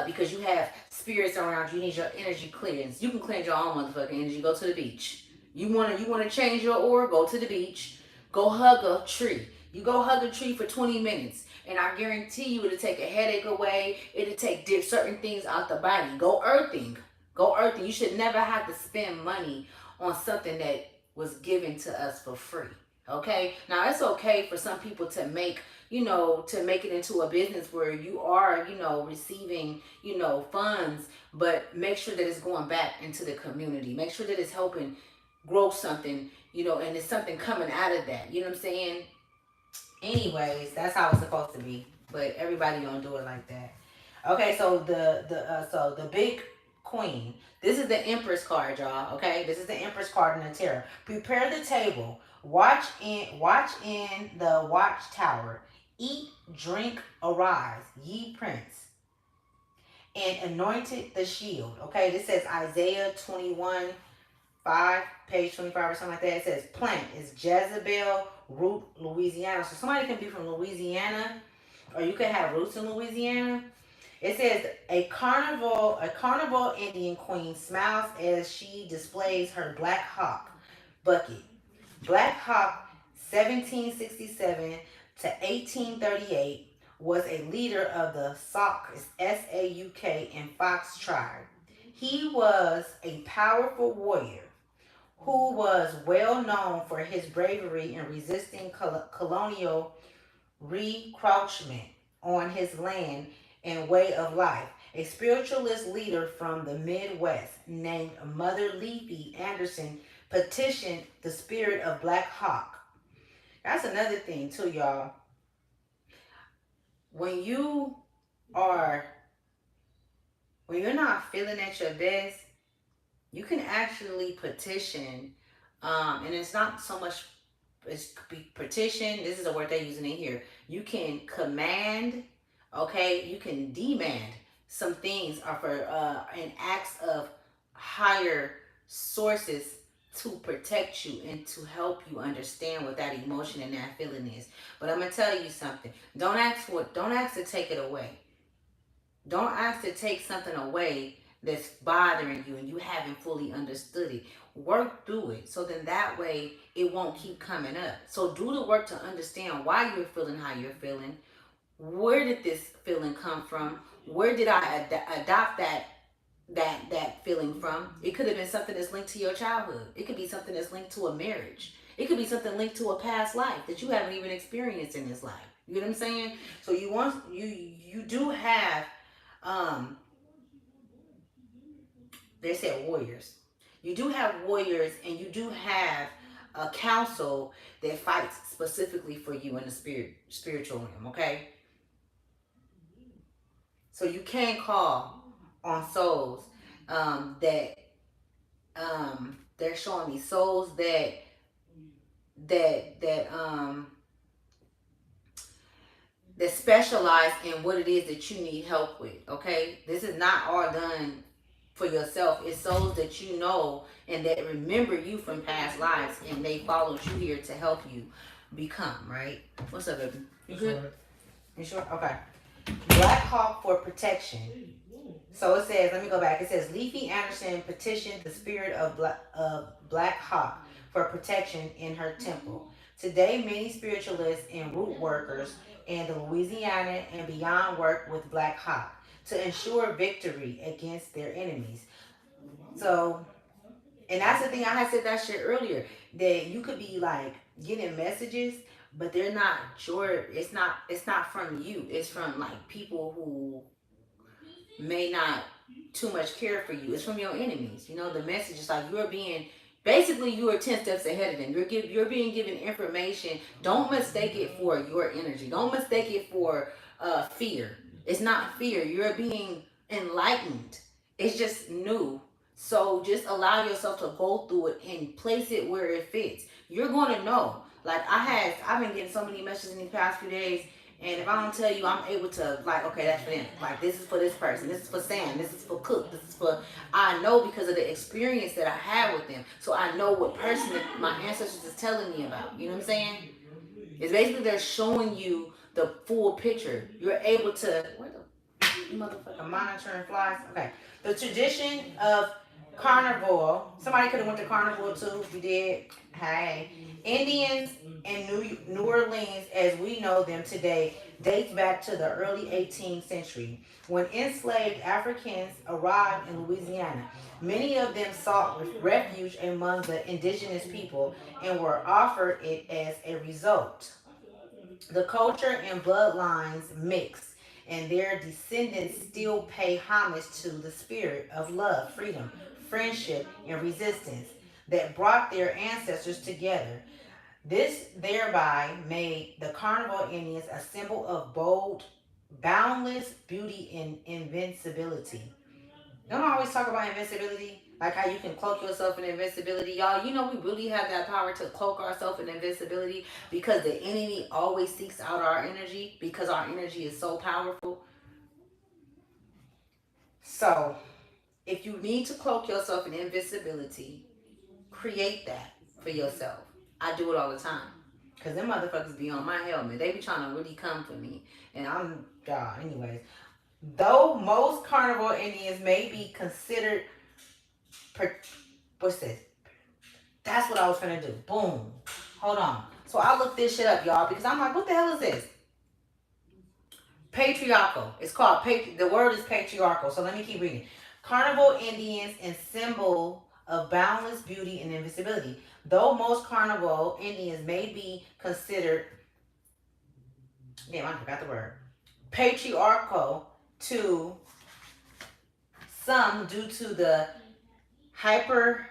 because you have spirits around you. You need your energy cleansed. You can cleanse your own motherfucking energy. Go to the beach. You wanna change your aura? Go to the beach. Go hug a tree. You go hug a tree for 20 minutes. And I guarantee you it'll take a headache away. It'll take certain things out the body. Go earthing. Go earthing. You should never have to spend money on something that was given to us for free. Okay? Now it's okay for some people to make, to make it into a business where you are, receiving, funds, but make sure that it's going back into the community. Make sure that it's helping grow something, and it's something coming out of that. You know what I'm saying? Anyways, that's how it's supposed to be, but everybody don't do it like that. Okay, so the big queen. This is the Empress card, y'all. Okay, this is the Empress card in the tarot. Prepare the table. Watch in the watchtower. Eat, drink, arise, ye prince. and anointed the shield. Okay, this says Isaiah 21:5, page 25 or something like that. It says plant is Jezebel root, Louisiana. So somebody can be from Louisiana, or you could have roots in Louisiana. It says a carnival Indian queen smiles as she displays her Black Hawk bucket. Black Hawk 1767 to 1838 was a leader of the Sauk, S-A-U-K, and Fox tribe. He was a powerful warrior who was well known for his bravery in resisting colonial recroachment on his land and way of life. A spiritualist leader from the Midwest named Mother Leafy Anderson petitioned the spirit of Black Hawk. That's another thing too, y'all. When you are when you're not feeling at your best, you can actually petition, and it's not so much, it's petition. This is a word they're using in here. You can command, okay, you can demand some things are for an acts of higher sources to protect you and to help you understand what that emotion and that feeling is. But I'm gonna tell you something. Don't ask to take it away. Don't ask to take something away that's bothering you and you haven't fully understood it. Work through it so then that way it won't keep coming up. So do the work to understand why you're feeling how you're feeling. Where did this feeling come from? Where did I adopt that feeling from? It could have been something that's linked to your childhood. It could be something that's linked to a marriage. It could be something linked to a past life that you haven't even experienced in this life. You know what I'm saying? So you do have they said warriors. You do have warriors, and you do have a council that fights specifically for you in the spiritual realm. Okay, so you can call on souls that they're showing me souls that that specialize in what it is that you need help with. Okay, this is not all done for yourself. It's souls that you know and that remember you from past lives, and they followed you here to help you become, right? What's up, baby? You good? You sure? Okay. Black Hawk for protection. So it says, let me go back. It says Leafy Anderson petitioned the spirit of Black Hawk for protection in her temple. Today, many spiritualists and root workers in the Louisiana and beyond work with Black Hawk to ensure victory against their enemies. So, and that's the thing, I had said that shit earlier, that you could be like getting messages, but they're not your, it's not from you. It's from like people who may not too much care for you. It's from your enemies. You know, the message is like you're being, basically you are 10 steps ahead of them. You're being given information. Don't mistake it for your energy. Don't mistake it for fear. It's not fear. You're being enlightened. It's just new. So just allow yourself to go through it and place it where it fits. You're going to know. Like I've been getting so many messages in these past few days, and if I don't tell you, I'm able to, like, okay, that's for them. Like, this is for this person. This is for Sam. This is for Cook. This is for, I know because of the experience that I had with them. So I know what person that my ancestors is telling me about. You know what I'm saying? It's basically they're showing you the full picture. You're able to, where the motherfucking monitoring flies? Okay. The tradition of carnival. Somebody could have went to carnival too. If you did, hey. Indians in New Orleans, as we know them today, dates back to the early 18th century when enslaved Africans arrived in Louisiana. Many of them sought refuge among the indigenous people and were offered it as a result. The culture and bloodlines mix, and their descendants still pay homage to the spirit of love, freedom, friendship, and resistance that brought their ancestors together. This thereby made the Carnival Indians a symbol of bold, boundless beauty and invincibility. Don't I always talk about invincibility? Like how you can cloak yourself in invincibility. Y'all, you know we really have that power to cloak ourselves in invincibility because the enemy always seeks out our energy because our energy is so powerful. So, if you need to cloak yourself in invisibility, create that for yourself. I do it all the time. Because them motherfuckers be on my helmet. They be trying to really come for me. And I'm, anyways. Though most carnivore Indians may be considered, what's this? That's what I was finna do. Boom. Hold on. So I looked this shit up, y'all, because I'm like, what the hell is this? Patriarchal. It's called, the word is patriarchal. So let me keep reading. Carnival Indians and symbol of boundless beauty and invisibility. Though most carnival Indians may be considered, damn, I forgot the word, patriarchal to some due to the hyper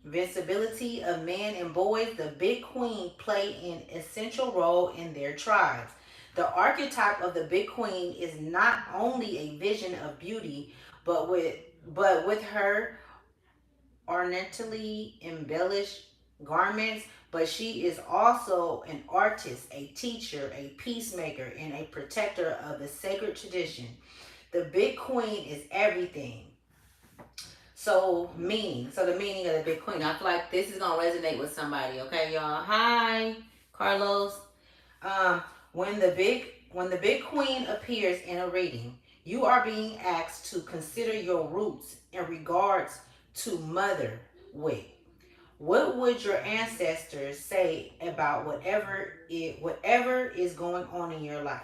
visibility of men and boys, the big queen play an essential role in their tribes. The archetype of the big queen is not only a vision of beauty, but with her ornately embellished garments, but she is also an artist, a teacher, a peacemaker, and a protector of the sacred tradition. The big queen is everything. So the meaning of the big queen. I feel like this is gonna resonate with somebody. Okay, y'all. Hi, Carlos. When the big queen appears in a reading, you are being asked to consider your roots in regards to mother wit. What would your ancestors say about whatever is going on in your life?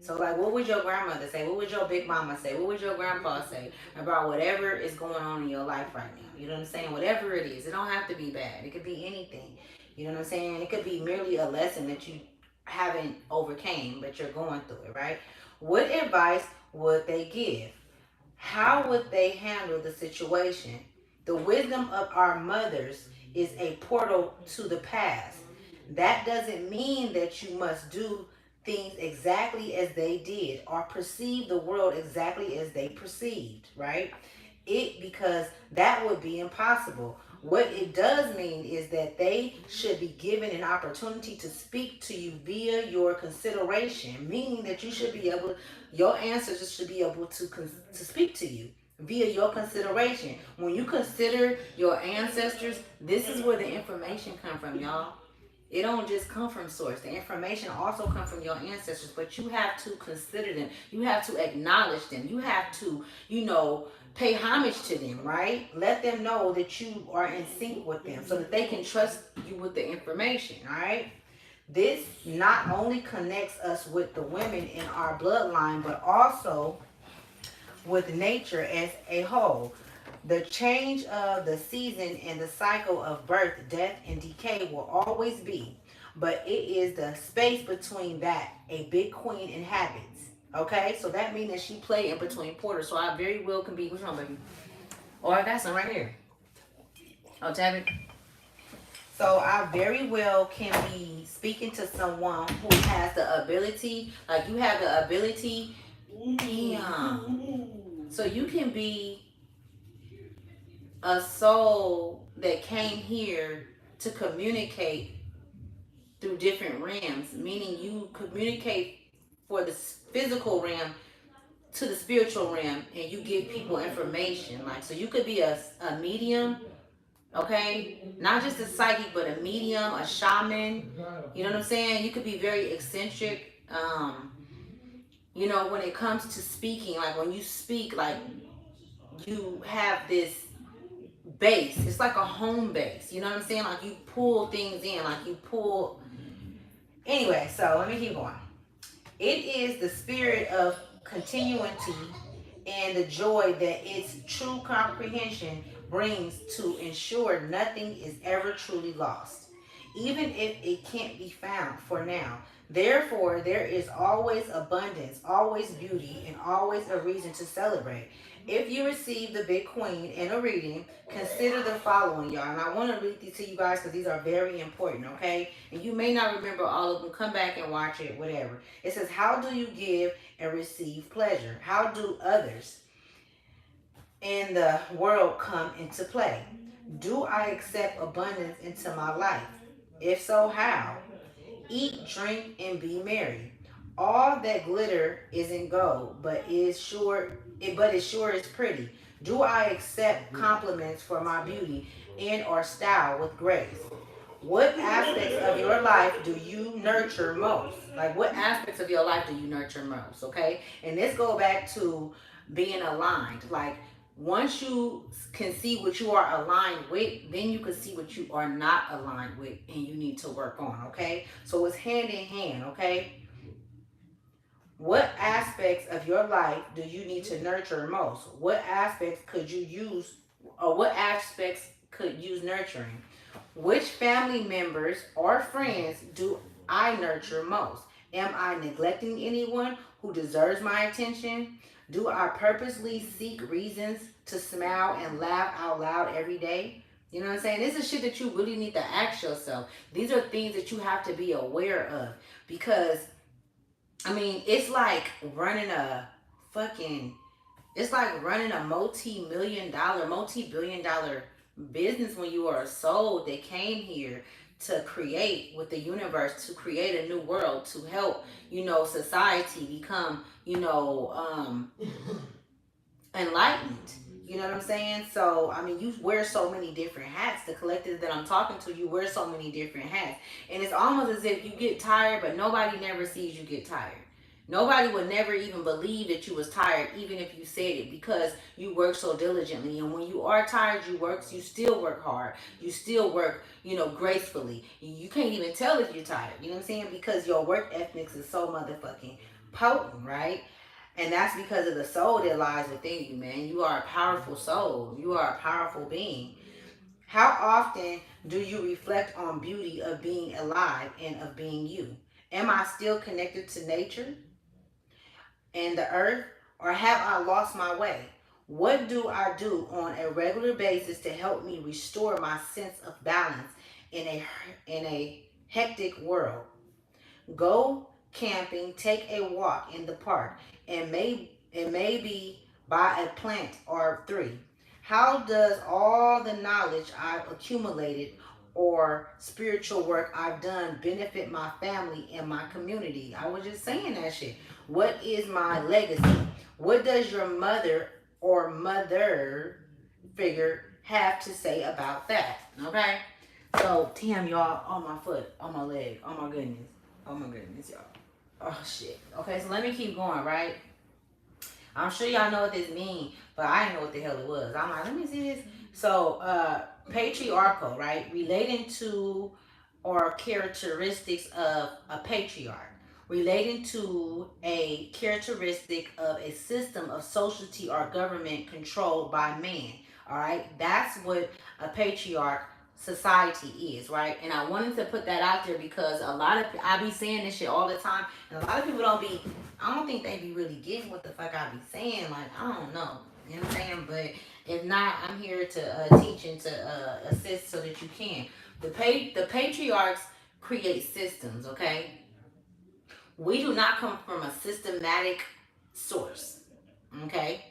So, like, what would your grandmother say? What would your big mama say? What would your grandpa say about whatever is going on in your life right now? You know what I'm saying? Whatever it is, it don't have to be bad. It could be anything. You know what I'm saying? It could be merely a lesson that you haven't overcame, but you're going through it, right? What advice would they give? How would they handle the situation? The wisdom of our mothers is a portal to the past. That doesn't mean that you must do things exactly as they did or perceive the world exactly as they perceived, right? Because that would be impossible. What it does mean is that they should be given an opportunity to speak to you via your consideration, meaning that you should be able, your ancestors should be able to speak to you via your consideration. When you consider your ancestors, this is where the information come from, y'all. It don't just come from source. The information also comes from your ancestors, but you have to consider them. You have to acknowledge them. You have to, pay homage to them, right? Let them know that you are in sync with them so that they can trust you with the information, all right? This not only connects us with the women in our bloodline, but also with nature as a whole. The change of the season and the cycle of birth, death, and decay will always be, but it is the space between that a big queen inhabits. Okay, so that means that she played in between portals. So I very well can be, which one, baby? Oh, I got some right here. Oh, tap it. So I very well can be speaking to someone who has the ability, like you have the ability. Damn. So you can be a soul that came here to communicate through different realms, meaning you communicate for the physical realm to the spiritual realm, and you give people information. Like, so you could be a medium, okay? Not just a psychic, but a medium, a shaman. You know what I'm saying? You could be very eccentric. When it comes to speaking, like when you speak, like you have this base. It's like a home base. You know what I'm saying? Like you pull things in, like you pull. Anyway, so let me keep going. It is the spirit of continuity and the joy that its true comprehension brings to ensure nothing is ever truly lost, even if it can't be found for now. Therefore, there is always abundance, always beauty, and always a reason to celebrate. If you receive the big queen in a reading, consider the following, y'all. And I want to read these to you guys because these are very important, okay? And you may not remember all of them. Come back and watch it, whatever. It says, how do you give and receive pleasure? How do others in the world come into play? Do I accept abundance into my life? If so, how? Eat, drink, and be merry. All that glitter isn't gold, but it sure is pretty. Do I accept compliments for my beauty and or style with grace? What aspects of your life do you nurture most? Like, what aspects of your life do you nurture most? Okay, and this go back to being aligned. Like, once you can see what you are aligned with, then you can see what you are not aligned with, and you need to work on. Okay, so it's hand in hand. Okay, what aspects of your life do you need to nurture most? What aspects could you use, or what aspects could use nurturing? Which family members or friends do I nurture most? Am I neglecting anyone who deserves my attention? Do I purposely seek reasons to smile and laugh out loud every day? You know what I'm saying? This is shit that you really need to ask yourself. These are things that you have to be aware of, because I mean, it's like running a multi-billion dollar business when you are a soul that came here to create with the universe, to create a new world, to help, society become, enlightened. You know what I'm saying? So, I mean, you wear so many different hats. The collective that I'm talking to, you wear so many different hats. And it's almost as if you get tired, but nobody never sees you get tired. Nobody would never even believe that you was tired, even if you said it, because you work so diligently. And when you are tired, you still work hard. You still work, gracefully. You can't even tell if you're tired. You know what I'm saying? Because your work ethics is so motherfucking potent, right? And that's because of the soul that lies within you, man. You are a powerful soul. You are a powerful being. How often do you reflect on beauty of being alive and of being you? Am I still connected to nature and the earth, or have I lost my way? What do I do on a regular basis to help me restore my sense of balance in a hectic world? Go camping, take a walk in the park, and maybe buy a plant or three. How does all the knowledge I've accumulated or spiritual work I've done benefit my family and my community? I was just saying that shit. What is my legacy? What does your mother or mother figure have to say about that? Okay? So, damn, y'all, on my foot, on my leg, oh my goodness. Oh my goodness, y'all. Oh shit. Okay, so let me keep going, right? I'm sure y'all know what this means, but I didn't know what the hell it was. I'm like, let me see this. So, patriarchal, right? Relating to or characteristics of a patriarch. Relating to a characteristic of a system of society or government controlled by man. All right, that's what a patriarch society is, right? And I wanted to put that out there because I be saying this shit all the time, and a lot of people I don't think they be really getting what the fuck I be saying. Like, I don't know, you know what I'm saying? But if not, I'm here to teach and to assist so that you can. The patriarchs create systems, okay? We do not come from a systematic source, okay?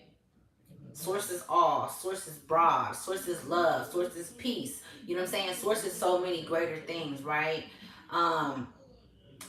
Source is all, source is broad, source is love, source is peace. You know what I'm saying? Source is so many greater things, right? Um,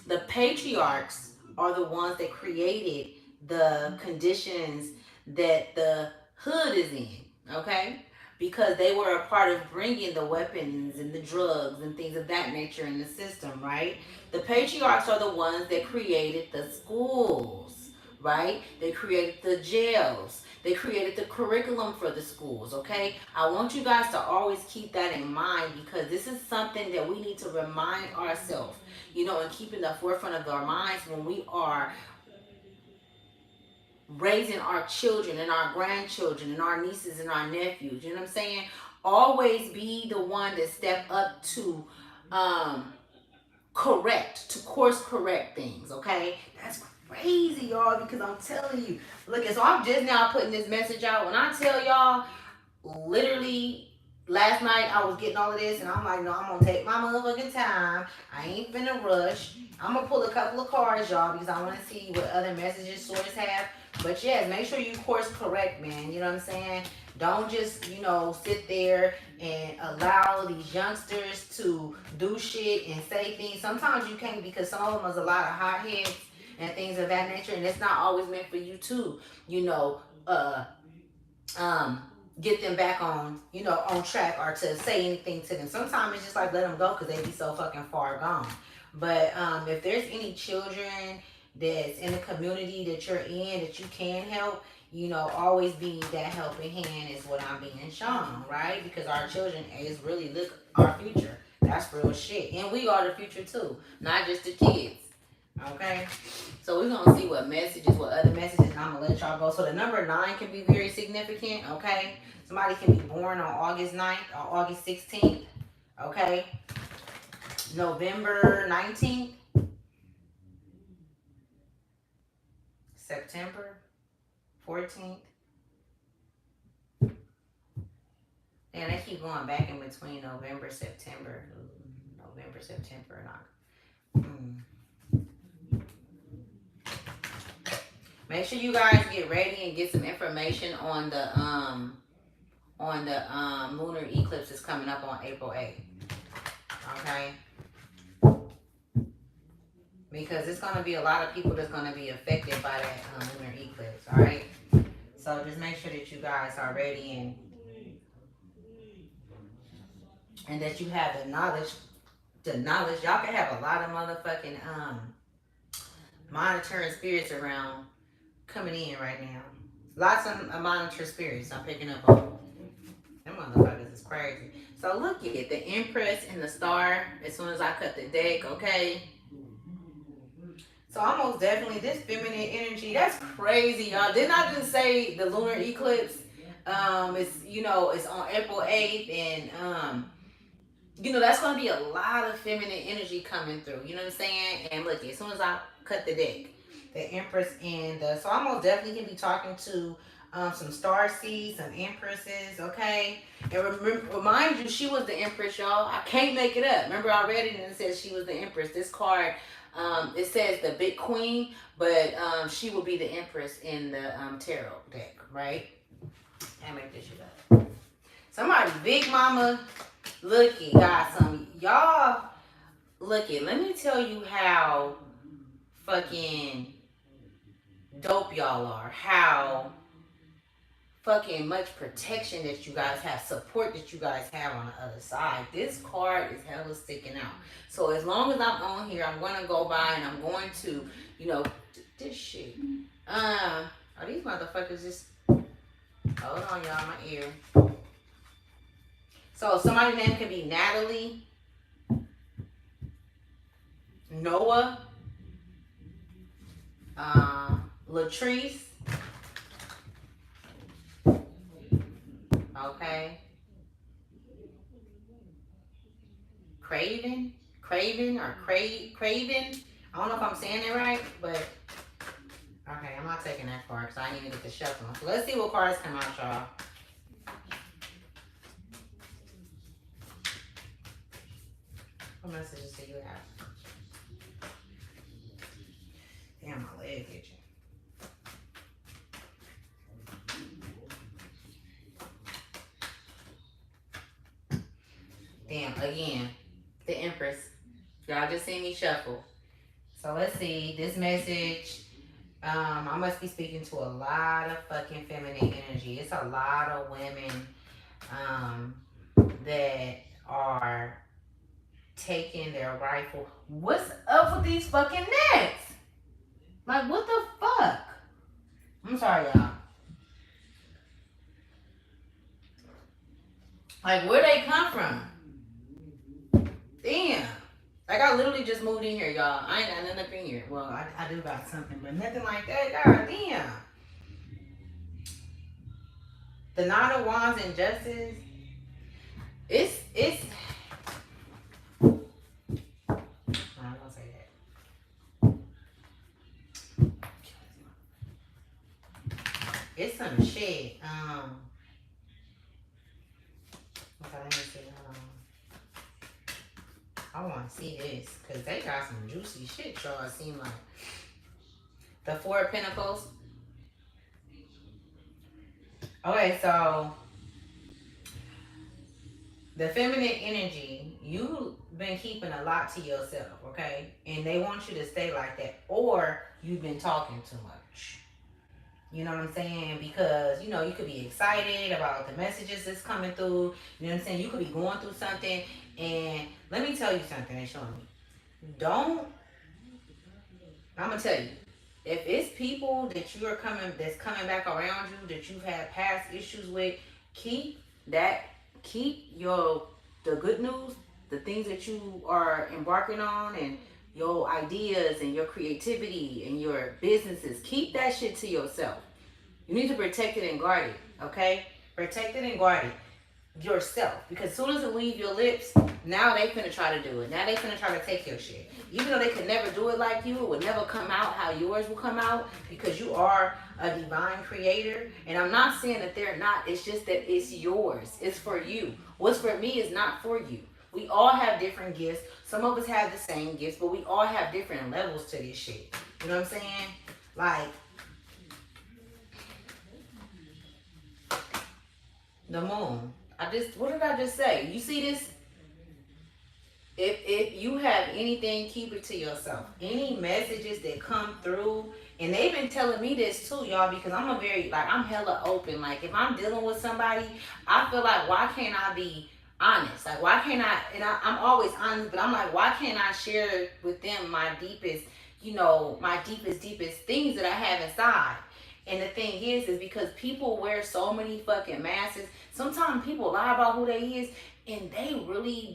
the patriarchs are the ones that created the conditions that the hood is in, okay? Because they were a part of bringing the weapons and the drugs and things of that nature in the system, right? The patriarchs are the ones that created the schools, right? They created the jails. They created the curriculum for the schools, okay? I want you guys to always keep that in mind, because this is something that we need to remind ourselves, and keep in the forefront of our minds when we are raising our children and our grandchildren and our nieces and our nephews. You know what I'm saying? Always be the one that step up to course correct things, okay? That's crazy, y'all, because I'm telling you. Look, so I'm just now putting this message out. When I tell y'all, literally last night I was getting all of this, and I'm like, no, I'm gonna take my motherfucking time. I ain't finna rush. I'm gonna pull a couple of cards, y'all, because I want to see what other messages source have. But yes, make sure you course correct, man. You know what I'm saying? Don't just, sit there and allow these youngsters to do shit and say things. Sometimes you can't, because some of them is a lot of hotheads, and things of that nature. And it's not always meant for you to, you know, um, get them back on, you know, on track or to say anything to them. Sometimes it's just like let them go because they be so fucking far gone. But if there's any children that's in the community that you're in that you can help, you know, always be that helping hand is what I'm being shown, right? Because our children is really look our future. That's real shit. And we are the future too, not just the kids. Okay? So we're gonna see what messages, what other messages, and I'm gonna let y'all go. So the number 9 can be very significant, okay? Somebody can be born on August 9th or August 16th, okay? November 19th, September 14th. And they keep going back in between November, September, November, September, and October. Make sure you guys get ready and get some information on the lunar eclipse that's coming up on April 8th. Okay? Because it's gonna be a lot of people that's gonna be affected by that lunar eclipse, alright? So just make sure that you guys are ready and that you have the knowledge. Y'all can have a lot of motherfucking monitoring spirits around coming in right now. Lots of monitor spirits I'm picking up on. Them motherfuckers is crazy. So look at it, the Empress and the Star. As soon as I cut the deck, okay. So almost definitely this feminine energy. That's crazy, y'all. Didn't I just say the lunar eclipse? It's, you know, it's on April 8th, and you know, that's gonna be a lot of feminine energy coming through. You know what I'm saying? And look, as soon as I cut the deck, the Empress and the, so I most definitely can be talking to some star seeds, some empresses, okay? And remind you, she was the Empress, y'all. I can't make it up. Remember, I read it and it says she was the Empress. This card, it says the Big Queen, but she will be the Empress in the tarot deck, right? Can't make this shit up. Somebody, Big Mama, looky, got some. Y'all, looky, let me tell you how fucking dope y'all are. How fucking much protection that you guys have, support that you guys have on the other side. This card is hella sticking out. So as long as I'm on here, I'm gonna go by and I'm going to, you know, this shit. Are these motherfuckers just, hold on y'all, my ear. So somebody's name could be Natalie, Noah, Latrice, okay, Craven or Craven. I don't know if I'm saying it right, but okay, I'm not taking that card because I need to get the shuffle. So let's see what cards come out, y'all. What messages do you have? Damn, my leg itching. Damn, again, the Empress. Y'all just seen me shuffle. So let's see, this message, I must be speaking to a lot of fucking feminine energy. It's a lot of women that are taking their rightful. What's up with these fucking necks? Like, what the fuck? I'm sorry, y'all. Like, where they come from? Damn. Like, I literally just moved in here, y'all. I ain't got nothing up in here. Well, I do got something, but nothing like that. God damn. The Nine of Wands and Justice. It's I'm not gonna say that. It's some shit. Okay, let me see. I want to see this because they got some juicy shit, y'all. It seem like the Four of Pentacles. Okay, so the feminine energy, you've been keeping a lot to yourself, okay? And they want you to stay like that. Or you've been talking too much. You know what I'm saying? Because, you know, you could be excited about the messages that's coming through. You know what I'm saying? You could be going through something. And let me tell you something they're showing me. Don't, I'm going to tell you, if it's people that you are coming, that's coming back around you, that you've had past issues with, keep that, keep your, the good news, the things that you are embarking on, and your ideas and your creativity and your businesses, keep that shit to yourself. You need to protect it and guard it, okay? Protect it and guard it yourself. Because as soon as it leaves your lips, now they finna try to do it. Now they finna try to take your shit. Even though they could never do it like you, it would never come out how yours will come out, because you are a divine creator. And I'm not saying that they're not. It's just that it's yours. It's for you. What's for me is not for you. We all have different gifts. Some of us have the same gifts, but we all have different levels to this shit. You know what I'm saying? Like, the moon. What did I just say? You see this? If you have anything, keep it to yourself. Any messages that come through, and they've been telling me this too, y'all, because I'm I'm hella open. Like, if I'm dealing with somebody, I feel like, why can't I be honest? Like, why can't I, and I'm always honest, but I'm like, why can't I share with them my deepest, my deepest things that I have inside? And the thing is because people wear so many fucking masks. Sometimes people lie about who they is, and they really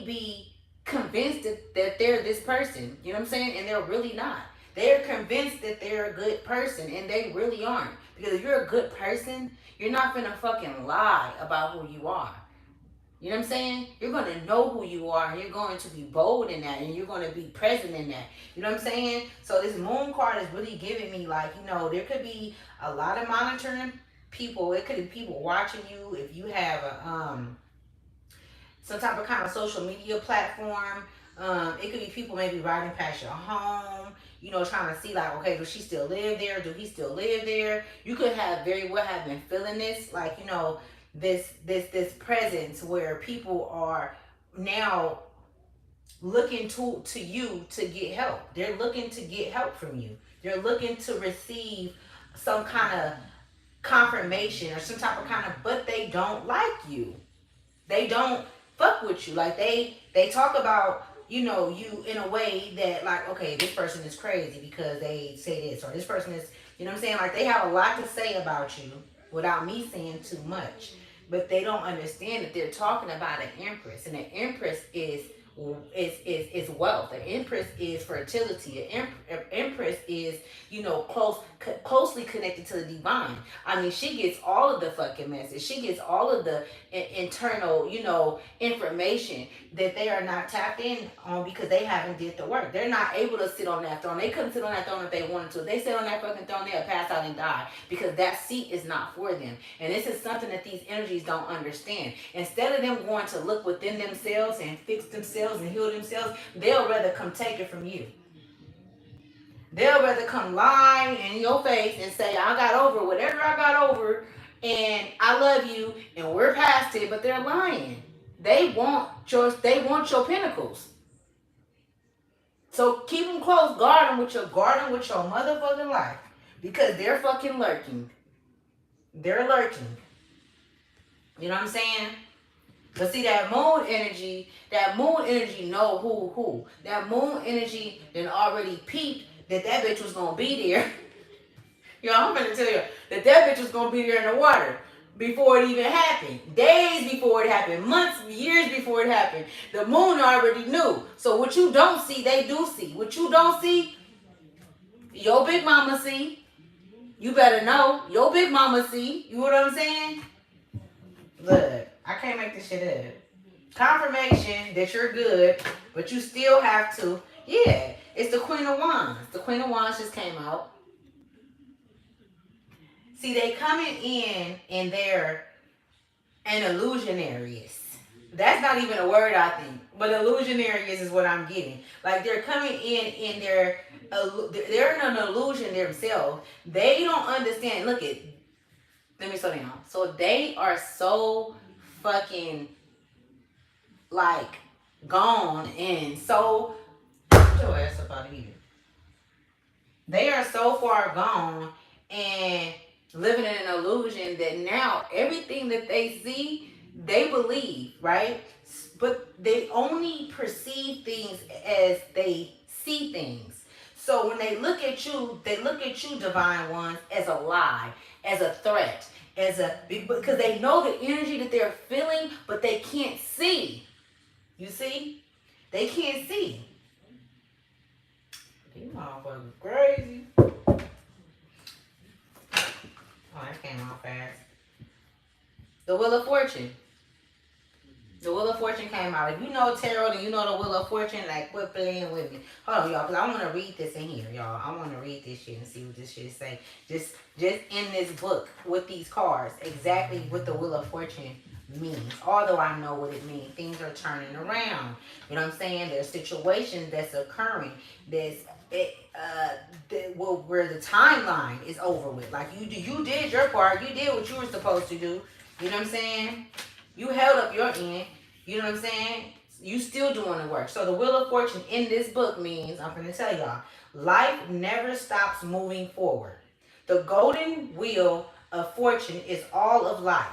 be convinced that they're this person. You know what I'm saying? And they're really not. They're convinced that they're a good person, and they really aren't. Because if you're a good person, you're not gonna fucking lie about who you are. You know what I'm saying? You're going to know who you are, and you're going to be bold in that, and you're going to be present in that. You know what I'm saying? So this moon card is really giving me, like, there could be a lot of monitoring people. It could be people watching you. If you have some type of kind of social media platform, it could be people maybe riding past your home, trying to see, like, okay, does she still live there? Do he still live there? You could have very well have been feeling this, like, this presence where people are now looking to you to get help. They're looking to get help from you. They're looking to receive some kind of confirmation or some type of but they don't like you. They don't fuck with you. Like, they talk about, you in a way that, like, okay, this person is crazy because they say this, or this person is, you know what I'm saying? Like, they have a lot to say about you without me saying too much. But they don't understand that they're talking about an empress, and an empress is wealth. An empress is fertility. An empress is closely connected to the divine. I mean, she gets all of the fucking message. She gets all of the internal information that they are not tapped in on because they haven't did the work. They're not able to sit on that throne. They couldn't sit on that throne if they wanted to. If they sit on that fucking throne, they'll pass out and die because that seat is not for them. And this is something that these energies don't understand. Instead of them going to look within themselves and fix themselves and heal themselves, they'll rather come take it from you. They'll rather come lie in your face and say, I got over whatever I got over, and I love you, and we're past it, but they're lying. They want your pinnacles. So keep them close, guard them with your motherfucking life, because they're fucking lurking. They're lurking. You know what I'm saying? But see, that moon energy know who. That moon energy then already peeped that bitch was gonna be there. Yo, I'm gonna tell you that bitch was gonna be there in the water before it even happened. Days before it happened, months, years before it happened. The moon already knew. So what you don't see, they do see. What you don't see, your big mama see. You better know. Your big mama see. You know what I'm saying? Look, I can't make this shit up. Confirmation that you're good, but you still have to. Yeah, it's the Queen of Wands. The Queen of Wands just came out. See, they coming in and they're an illusionaries. That's not even a word, I think. But illusionaries is what I'm getting. Like, they're coming in and they're in an illusion themselves. They don't understand. Look at, let me slow down. So they are so fucking, like, gone and so, get your ass up out of here. They are so far gone and living in an illusion that now everything that they see, they believe, right? But they only perceive things as they see things. So when they look at you, divine ones, as a lie, as a threat, as a because they know the energy that they're feeling, but they can't see. You see? They can't see. You motherfuckers crazy. Oh, that came out fast. The Wheel of Fortune. The Wheel of Fortune came out. If you know tarot and you know the Wheel of Fortune, like, quit playing with me. Hold on, y'all, because I want to read this in here, y'all. I want to read this shit and see what this shit say. Just in this book with these cards, exactly what the Wheel of Fortune means. Although I know what it means. Things are turning around. You know what I'm saying? There's situations that's occurring. There's where the timeline is over with. Like, you did your part. You did what you were supposed to do. You know what I'm saying? You held up your end. You know what I'm saying? You still doing the work. So the Wheel of Fortune in this book means, I'm going to tell y'all, life never stops moving forward. The golden wheel of fortune is all of life.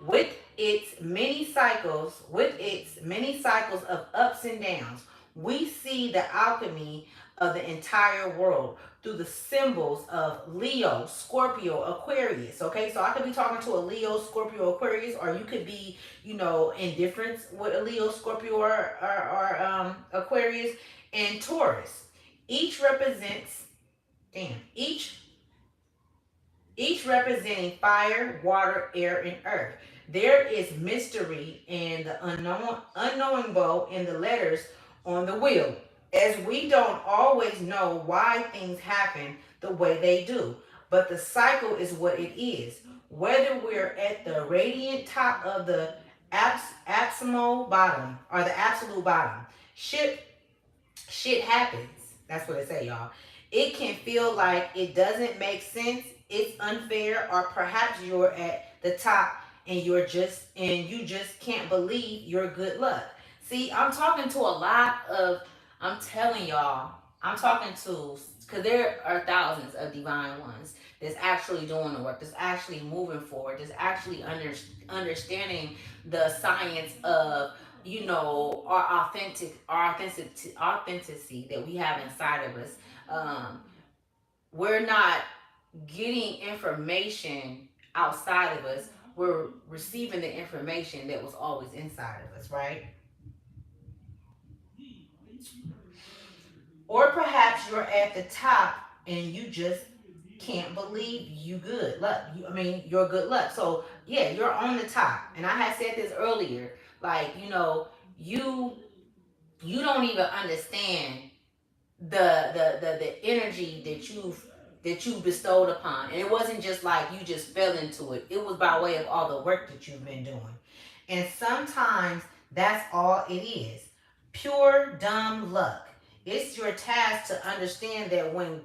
With its many cycles, of ups and downs, we see the alchemy of the entire world through the symbols of Leo, Scorpio, Aquarius. Okay, so I could be talking to a Leo, Scorpio, Aquarius, or you could be, indifference with a Leo, Scorpio, or Aquarius, and Taurus. Each represents, each representing fire, water, air, and earth. There is mystery and the unknowable in the letters on the wheel, as we don't always know why things happen the way they do. But the cycle is what it is. Whether we're at the radiant top of the abysmal bottom or the absolute bottom, shit happens. That's what it say, y'all. It can feel like it doesn't make sense, it's unfair, or perhaps you're at the top and you just can't believe your good luck. See, I'm talking to a lot of, I'm telling y'all, I'm talking to, because there are thousands of divine ones that's actually doing the work, that's actually moving forward, that's actually understanding the science of, authenticity that we have inside of us. We're not getting information outside of us. We're receiving the information that was always inside of us, right? Or perhaps you're at the top and you just can't believe you good luck. Your good luck. So yeah, you're on the top. And I had said this earlier. Like, you you don't even understand the energy that you bestowed upon. And it wasn't just like you just fell into it. It was by way of all the work that you've been doing. And sometimes that's all it is. Pure dumb luck. It's your task to understand that when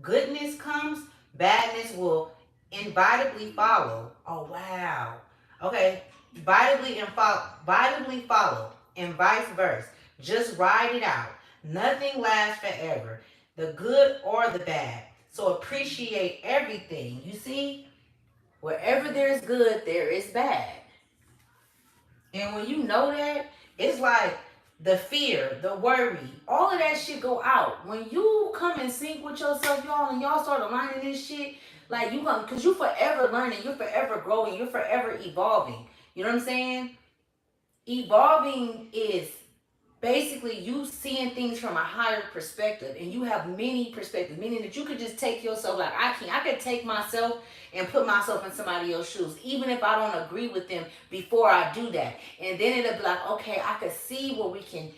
goodness comes, badness will inevitably follow. Oh wow. Okay. Inevitably follow, and vice versa. Just ride it out. Nothing lasts forever, the good or the bad. So appreciate everything. You see, wherever there's good, there is bad. And when you know that, it's like the fear, the worry, all of that shit go out. When you come in sync with yourself, y'all, and y'all start aligning this shit, like you come, because you're forever learning, you're forever growing, you're forever evolving. You know what I'm saying? Evolving is basically you seeing things from a higher perspective, and you have many perspectives, meaning that you could just take yourself, like I could take myself and put myself in somebody else's shoes, even if I don't agree with them before I do that. And then it'll be like, okay, I could see where we can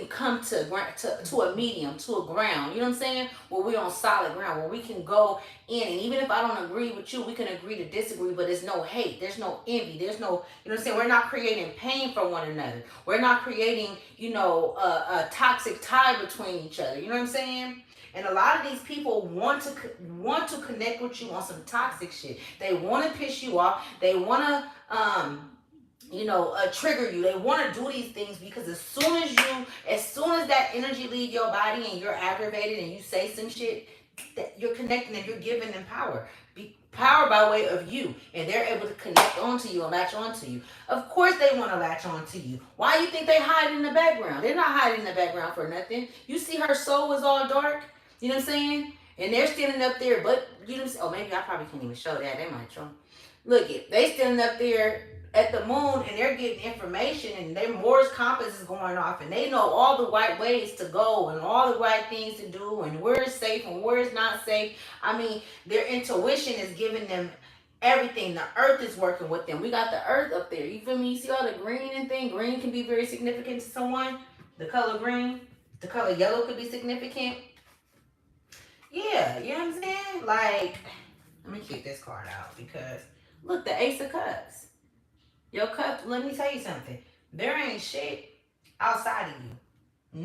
come to a medium, to a ground. You know what I'm saying? Where we're on solid ground, where we can go in, and even if I don't agree with you, we can agree to disagree. But there's no hate, there's no envy, there's no, you know what I'm saying? We're not creating pain for one another. We're not creating, a toxic tie between each other. You know what I'm saying? And a lot of these people want to connect with you on some toxic shit. They want to piss you off. They want to trigger you. They want to do these things because as soon as that energy leave your body and you're aggravated and you say some shit, that you're connecting and you're giving them power. Power by way of you, and they're able to connect onto you and latch onto you. Of course they want to latch onto you. Why you think they hide in the background? They're not hiding in the background for nothing. You see her soul is all dark. You know what I'm saying? And they're standing up there, but you know, oh, maybe I probably can't even show that. They might try. Look it, they standing up there at the moon and they're getting information and their Morse compass is going off and they know all the right ways to go and all the right things to do and where it's safe and where it's not safe. I mean, their intuition is giving them everything. The earth is working with them. We got the earth up there. You feel me? You see all the green and thing? Green can be very significant to someone. The color green. The color yellow could be significant. Yeah, you know what I'm saying? Like, let me kick this card out because look, the Ace of Cups. Your cup, let me tell you something. There ain't shit outside of you.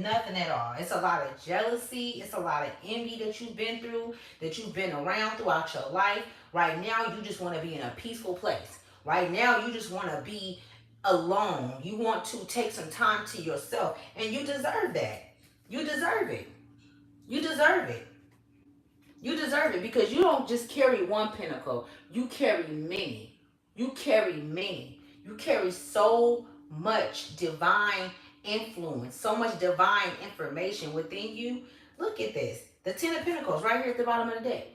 Nothing at all. It's a lot of jealousy. It's a lot of envy that you've been through, that you've been around throughout your life. Right now, you just want to be in a peaceful place. Right now, you just want to be alone. You want to take some time to yourself. And you deserve that. You deserve it. You deserve it. You deserve it because you don't just carry one pinnacle. You carry many. You carry many. You carry so much divine influence, so much divine information within you. Look at this. The Ten of Pentacles right here at the bottom of the deck.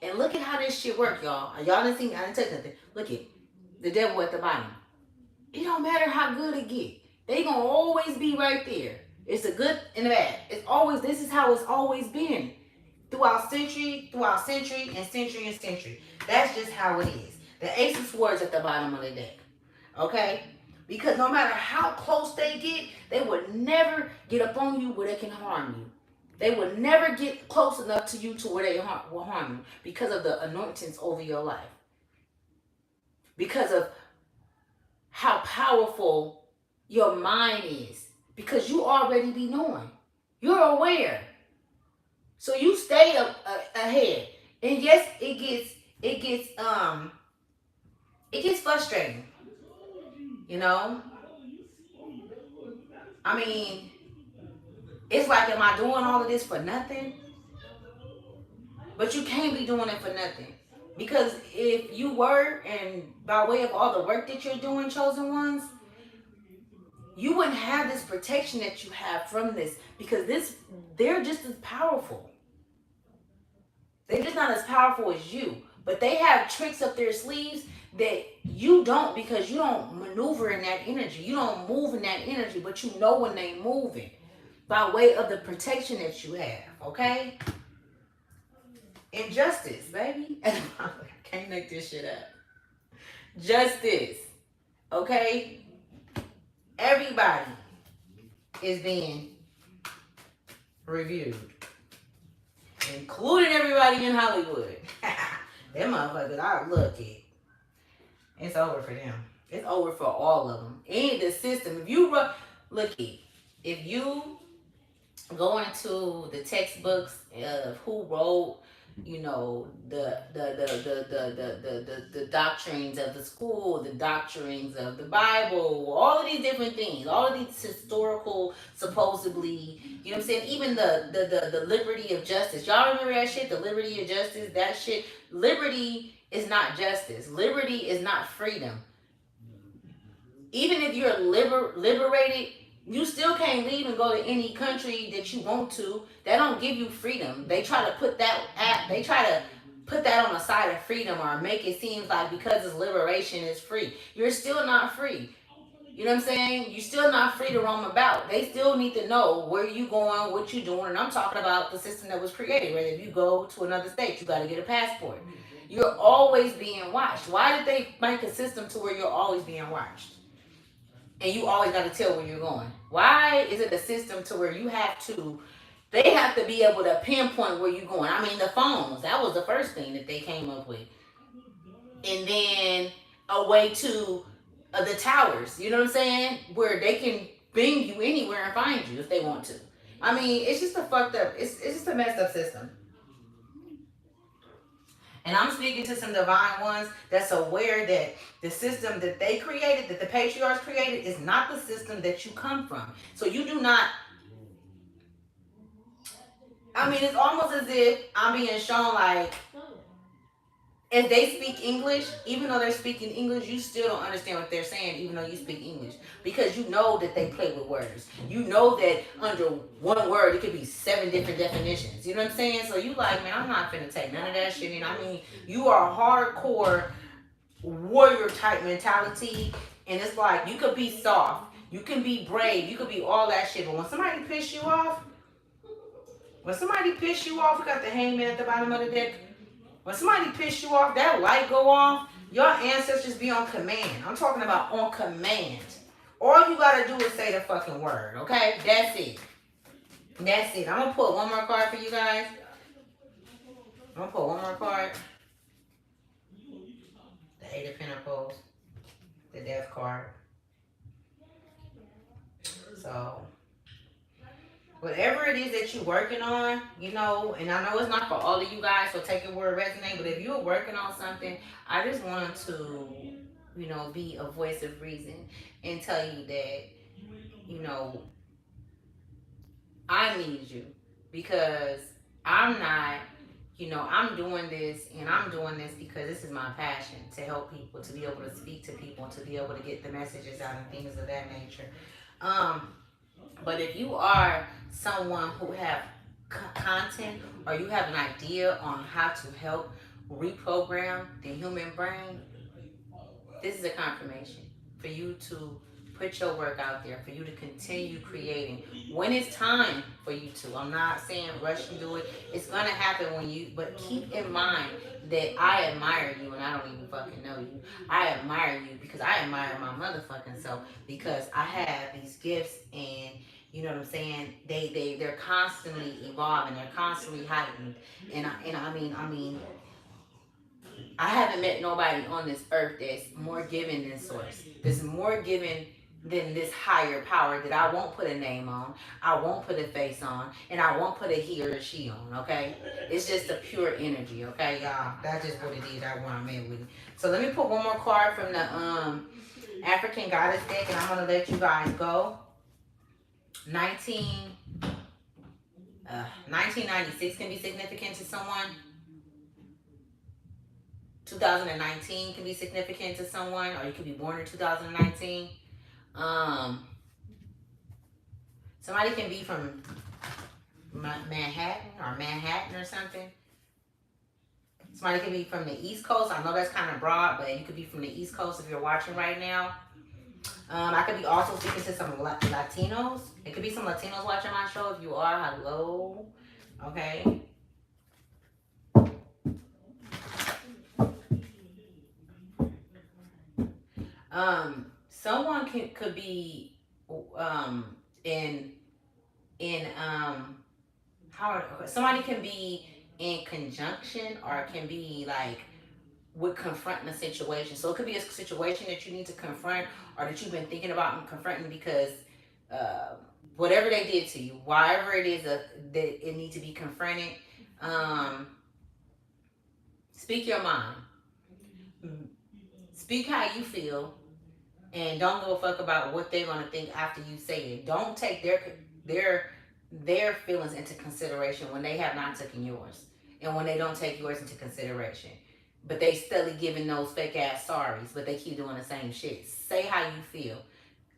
And look at how this shit work, y'all. Y'all didn't see, I didn't touch nothing. Look at the devil at the bottom. It don't matter how good it get. They gonna always be right there. It's a good and a bad. It's always, this is how it's always been. Throughout century, and century. That's just how it is. The Ace of Swords at the bottom of the deck. Okay? Because no matter how close they get, they would never get up on you where they can harm you. They would never get close enough to you to where they will harm you because of the anointings over your life. Because of how powerful your mind is. Because you already be knowing. You're aware. So you stay up ahead. And yes, it gets frustrating. You know? I mean, it's like, am I doing all of this for nothing? But you can't be doing it for nothing. Because if you were, and by way of all the work that you're doing, chosen ones, you wouldn't have this protection that you have from this. Because they're just as powerful. They're just not as powerful as you. But they have tricks up their sleeves that you don't, because you don't maneuver in that energy. You don't move in that energy, but you know when they moving by way of the protection that you have, okay? Injustice, baby. I can't make this shit up. Justice, okay? Everybody is being reviewed, including everybody in Hollywood. Them motherfuckers, I look it. It's over for them. It's over for all of them. And the system. If you if you go into the textbooks of who wrote, you know, the doctrines of the school, the doctrines of the Bible, all of these different things, all of these historical, supposedly, you know what I'm saying? Even the liberty of justice. Y'all remember that shit? The liberty of justice, that shit. Liberty is not justice. Liberty is not freedom. Even if you're liberated, you still can't leave and go to any country that you want to. That don't give you freedom. They try to put that on the side of freedom, or make it seem like because it's liberation is free. You're still not free. You know what I'm saying? You're still not free to roam about. They still need to know where you going, what you doing. And I'm talking about the system that was created. Where if you go to another state, you got to get a passport. You're always being watched. Why did they make a system to where you're always being watched? And you always got to tell where you're going. Why is it a system to where they have to be able to pinpoint where you're going? I mean, the phones, that was the first thing that they came up with. And then a way to the towers, you know what I'm saying? Where they can bring you anywhere and find you if they want to. I mean, it's just a fucked up, it's just a messed up system. And I'm speaking to some divine ones that's aware that the system that they created, that the patriarchs created, is not the system that you come from. So you do not, I mean, it's almost as if I'm being shown like, if they speak English, even though they're speaking English, you still don't understand what they're saying, even though you speak English. Because you know that they play with words. You know that under one word, it could be 7 different definitions. You know what I'm saying? So you like, man, I'm not finna take none of that shit. And I mean, you are a hardcore warrior type mentality. And it's like, you could be soft. You can be brave. You could be all that shit. But when somebody piss you off, you got the hangman at the bottom of the deck. When somebody piss you off, that light go off, your ancestors be on command. I'm talking about on command. All you gotta do is say the fucking word, okay? That's it. That's it. I'm gonna pull one more card for you guys. I'm gonna pull one more card. The 8 of Pentacles. The Death card. So, whatever it is that you're working on, you know, and I know it's not for all of you guys, so take it where it resonates, but if you're working on something, I just want to, you know, be a voice of reason and tell you that, you know, I need you, because I'm not, you know, I'm doing this, and I'm doing this because this is my passion, to help people, to be able to speak to people, and to be able to get the messages out and things of that nature. But if you are someone who have content, or you have an idea on how to help reprogram the human brain, this is a confirmation for you to put your work out there, for you to continue creating. When it's time for you to, I'm not saying rush and do it. It's gonna happen when you, but keep in mind that I admire you, and I don't even fucking know you. I admire you because I admire my motherfucking self, because I have these gifts, and you know what I'm saying? They're constantly evolving, they're constantly heightened. And I mean, I haven't met nobody on this earth that's more given than Source. That's more given than this higher power that I won't put a name on, I won't put a face on, and I won't put a he or a she on, okay? It's just a pure energy, okay, y'all? That's just what it is. I want to met with it. So let me put one more card from the African Goddess deck, and I'm going to let you guys go. 1996 can be significant to someone. 2019 can be significant to someone, or you could be born in 2019. Somebody can be from Manhattan or something. Somebody can be from the East Coast. I know that's kind of broad, but you could be from the East Coast if you're watching right now. I could be also speaking to some Latinos. It could be some Latinos watching my show. If you are, hello. Okay. Someone could be in how somebody can be in conjunction, or can be like with confronting a situation. So it could be a situation that you need to confront, or that you've been thinking about and confronting, because whatever they did to you, whatever it is that it needs to be confronted. Speak your mind. Speak how you feel, and don't give a fuck about what they're gonna think after you say it. Don't take their feelings into consideration when they have not taken yours, and when they don't take yours into consideration. But they steadily giving those fake ass sorries, but they keep doing the same shit. Say how you feel.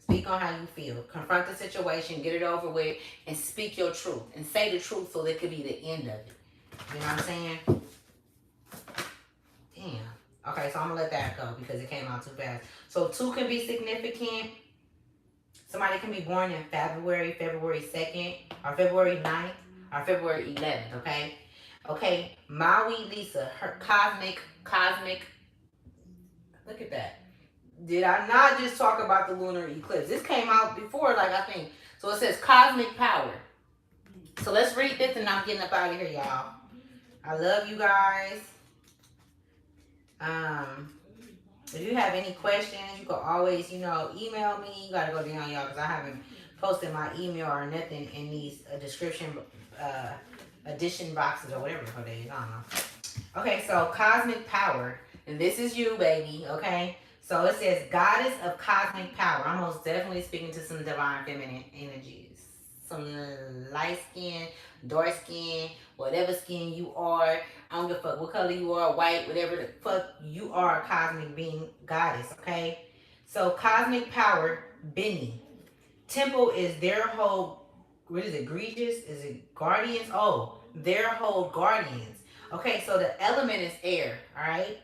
Speak on how you feel. Confront the situation, get it over with, and speak your truth. And say the truth so that could be the end of it. You know what I'm saying? Damn. Okay, so I'm gonna let that go because it came out too fast. So 2 can be significant. Somebody can be born in February 2nd, or February 9th, or February 11th, okay? Okay, Maui Lisa, her cosmic, look at that. Did I not just talk about the lunar eclipse? This came out before, like, I think. So it says cosmic power. So let's read this, and I'm getting up out of here, y'all. I love you guys. If you have any questions, you can always, email me. You gotta go down, y'all, because I haven't posted my email or nothing in these description addition boxes or whatever the fuck they is. I don't know. Okay, so cosmic power. And this is you, baby. Okay? So it says goddess of cosmic power. I'm most definitely speaking to some divine feminine energies. Some light skin, dark skin, whatever skin you are. I don't give a fuck what color you are, white, whatever the fuck you are, a cosmic being goddess, okay? So cosmic power, Benny. Temple is their whole, what is it, Regis? Is it guardians? Oh, their whole guardians. Okay, so the element is air, all right?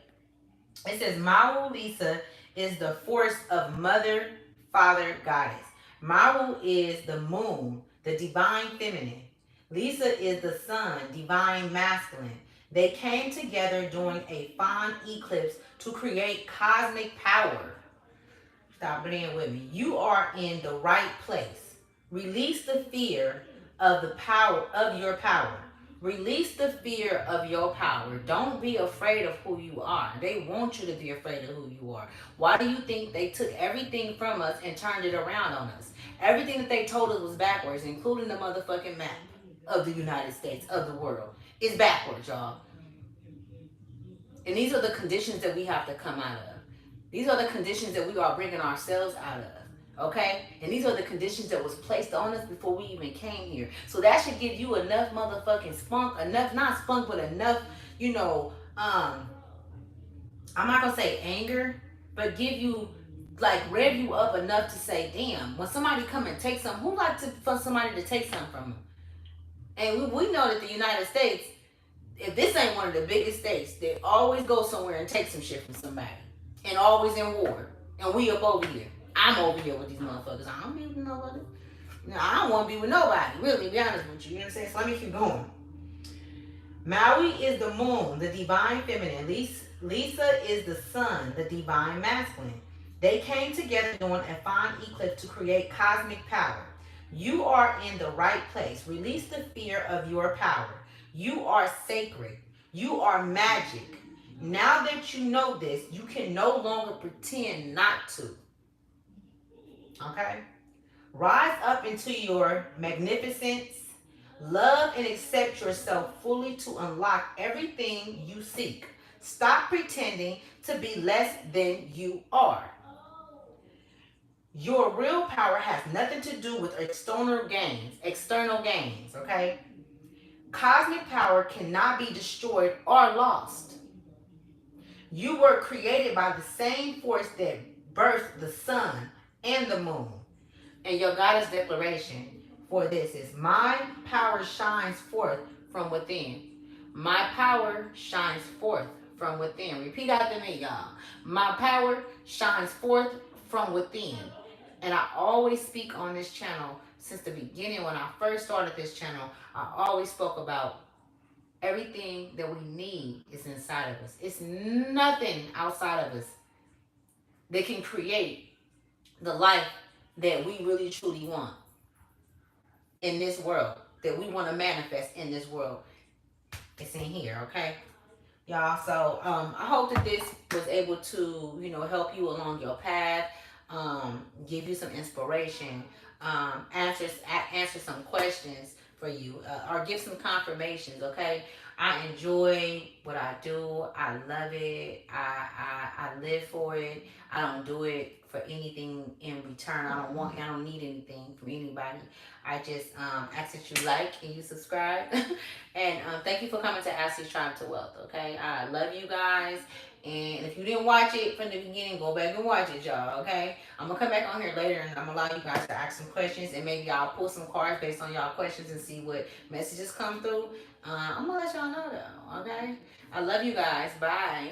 It says Mawu Lisa is the force of mother, father, goddess. Mawu is the moon, the divine feminine. Lisa is the sun, divine masculine. They came together during a fine eclipse to create cosmic power. Stop playing with me. You are in the right place. Release the fear of the power of your power. Release the fear of your power. Don't be afraid of who you are. They want you to be afraid of who you are. Why do you think they took everything from us and turned it around on us? Everything that they told us was backwards, including the motherfucking map of the United States, of the world. It's backwards, y'all. And these are the conditions that we have to come out of. These are the conditions that we are bringing ourselves out of. Okay? And these are the conditions that was placed on us before we even came here. So that should give you enough motherfucking spunk, enough, not spunk, but enough, you know, I'm not gonna say anger, but give you, like, rev you up enough to say, damn, when somebody come and take something, who like to for somebody to take something from them? And we know that the United States, if this ain't one of the biggest states, they always go somewhere and take some shit from somebody. And always in war. And we up over here. I'm over here with these motherfuckers. I don't be with nobody. No, I don't want to be with nobody, really, to be honest with you. You know what I'm saying? So let me keep going. Maui is the moon, the divine feminine. Lisa is the sun, the divine masculine. They came together during a fine eclipse to create cosmic power. You are in the right place. Release the fear of your power. You are sacred. You are magic. Now that you know this, you can no longer pretend not to. Okay? Rise up into your magnificence. Love and accept yourself fully to unlock everything you seek. Stop pretending to be less than you are. Your real power has nothing to do with external gains. External gains, okay? Cosmic power cannot be destroyed or lost. You were created by the same force that birthed the sun and the moon. And your goddess declaration for this is, my power shines forth from within. My power shines forth from within. Repeat after me, y'all. My power shines forth from within. And I always speak on this channel since the beginning. When I first started this channel, I always spoke about everything that we need is inside of us. It's nothing outside of us that can create the life that we really truly want in this world, that we want to manifest in this world. It's in here, okay? Y'all, so I hope that this was able to, you know, help you along your path, give you some inspiration, answer some questions for you, or give some confirmations, okay? I enjoy what I do. I love it. I live for it. I don't do it for anything in return. I don't need anything from anybody. I just ask that you like and you subscribe. And thank you for coming to Ashley's Tribe to Wealth, okay? I love you guys. And if you didn't watch it from the beginning, go back and watch it, y'all, okay? I'm going to come back on here later and I'm going to allow you guys to ask some questions. And maybe I'll pull some cards based on y'all questions and see what messages come through. I'm going to let y'all know, though, okay? I love you guys. Bye.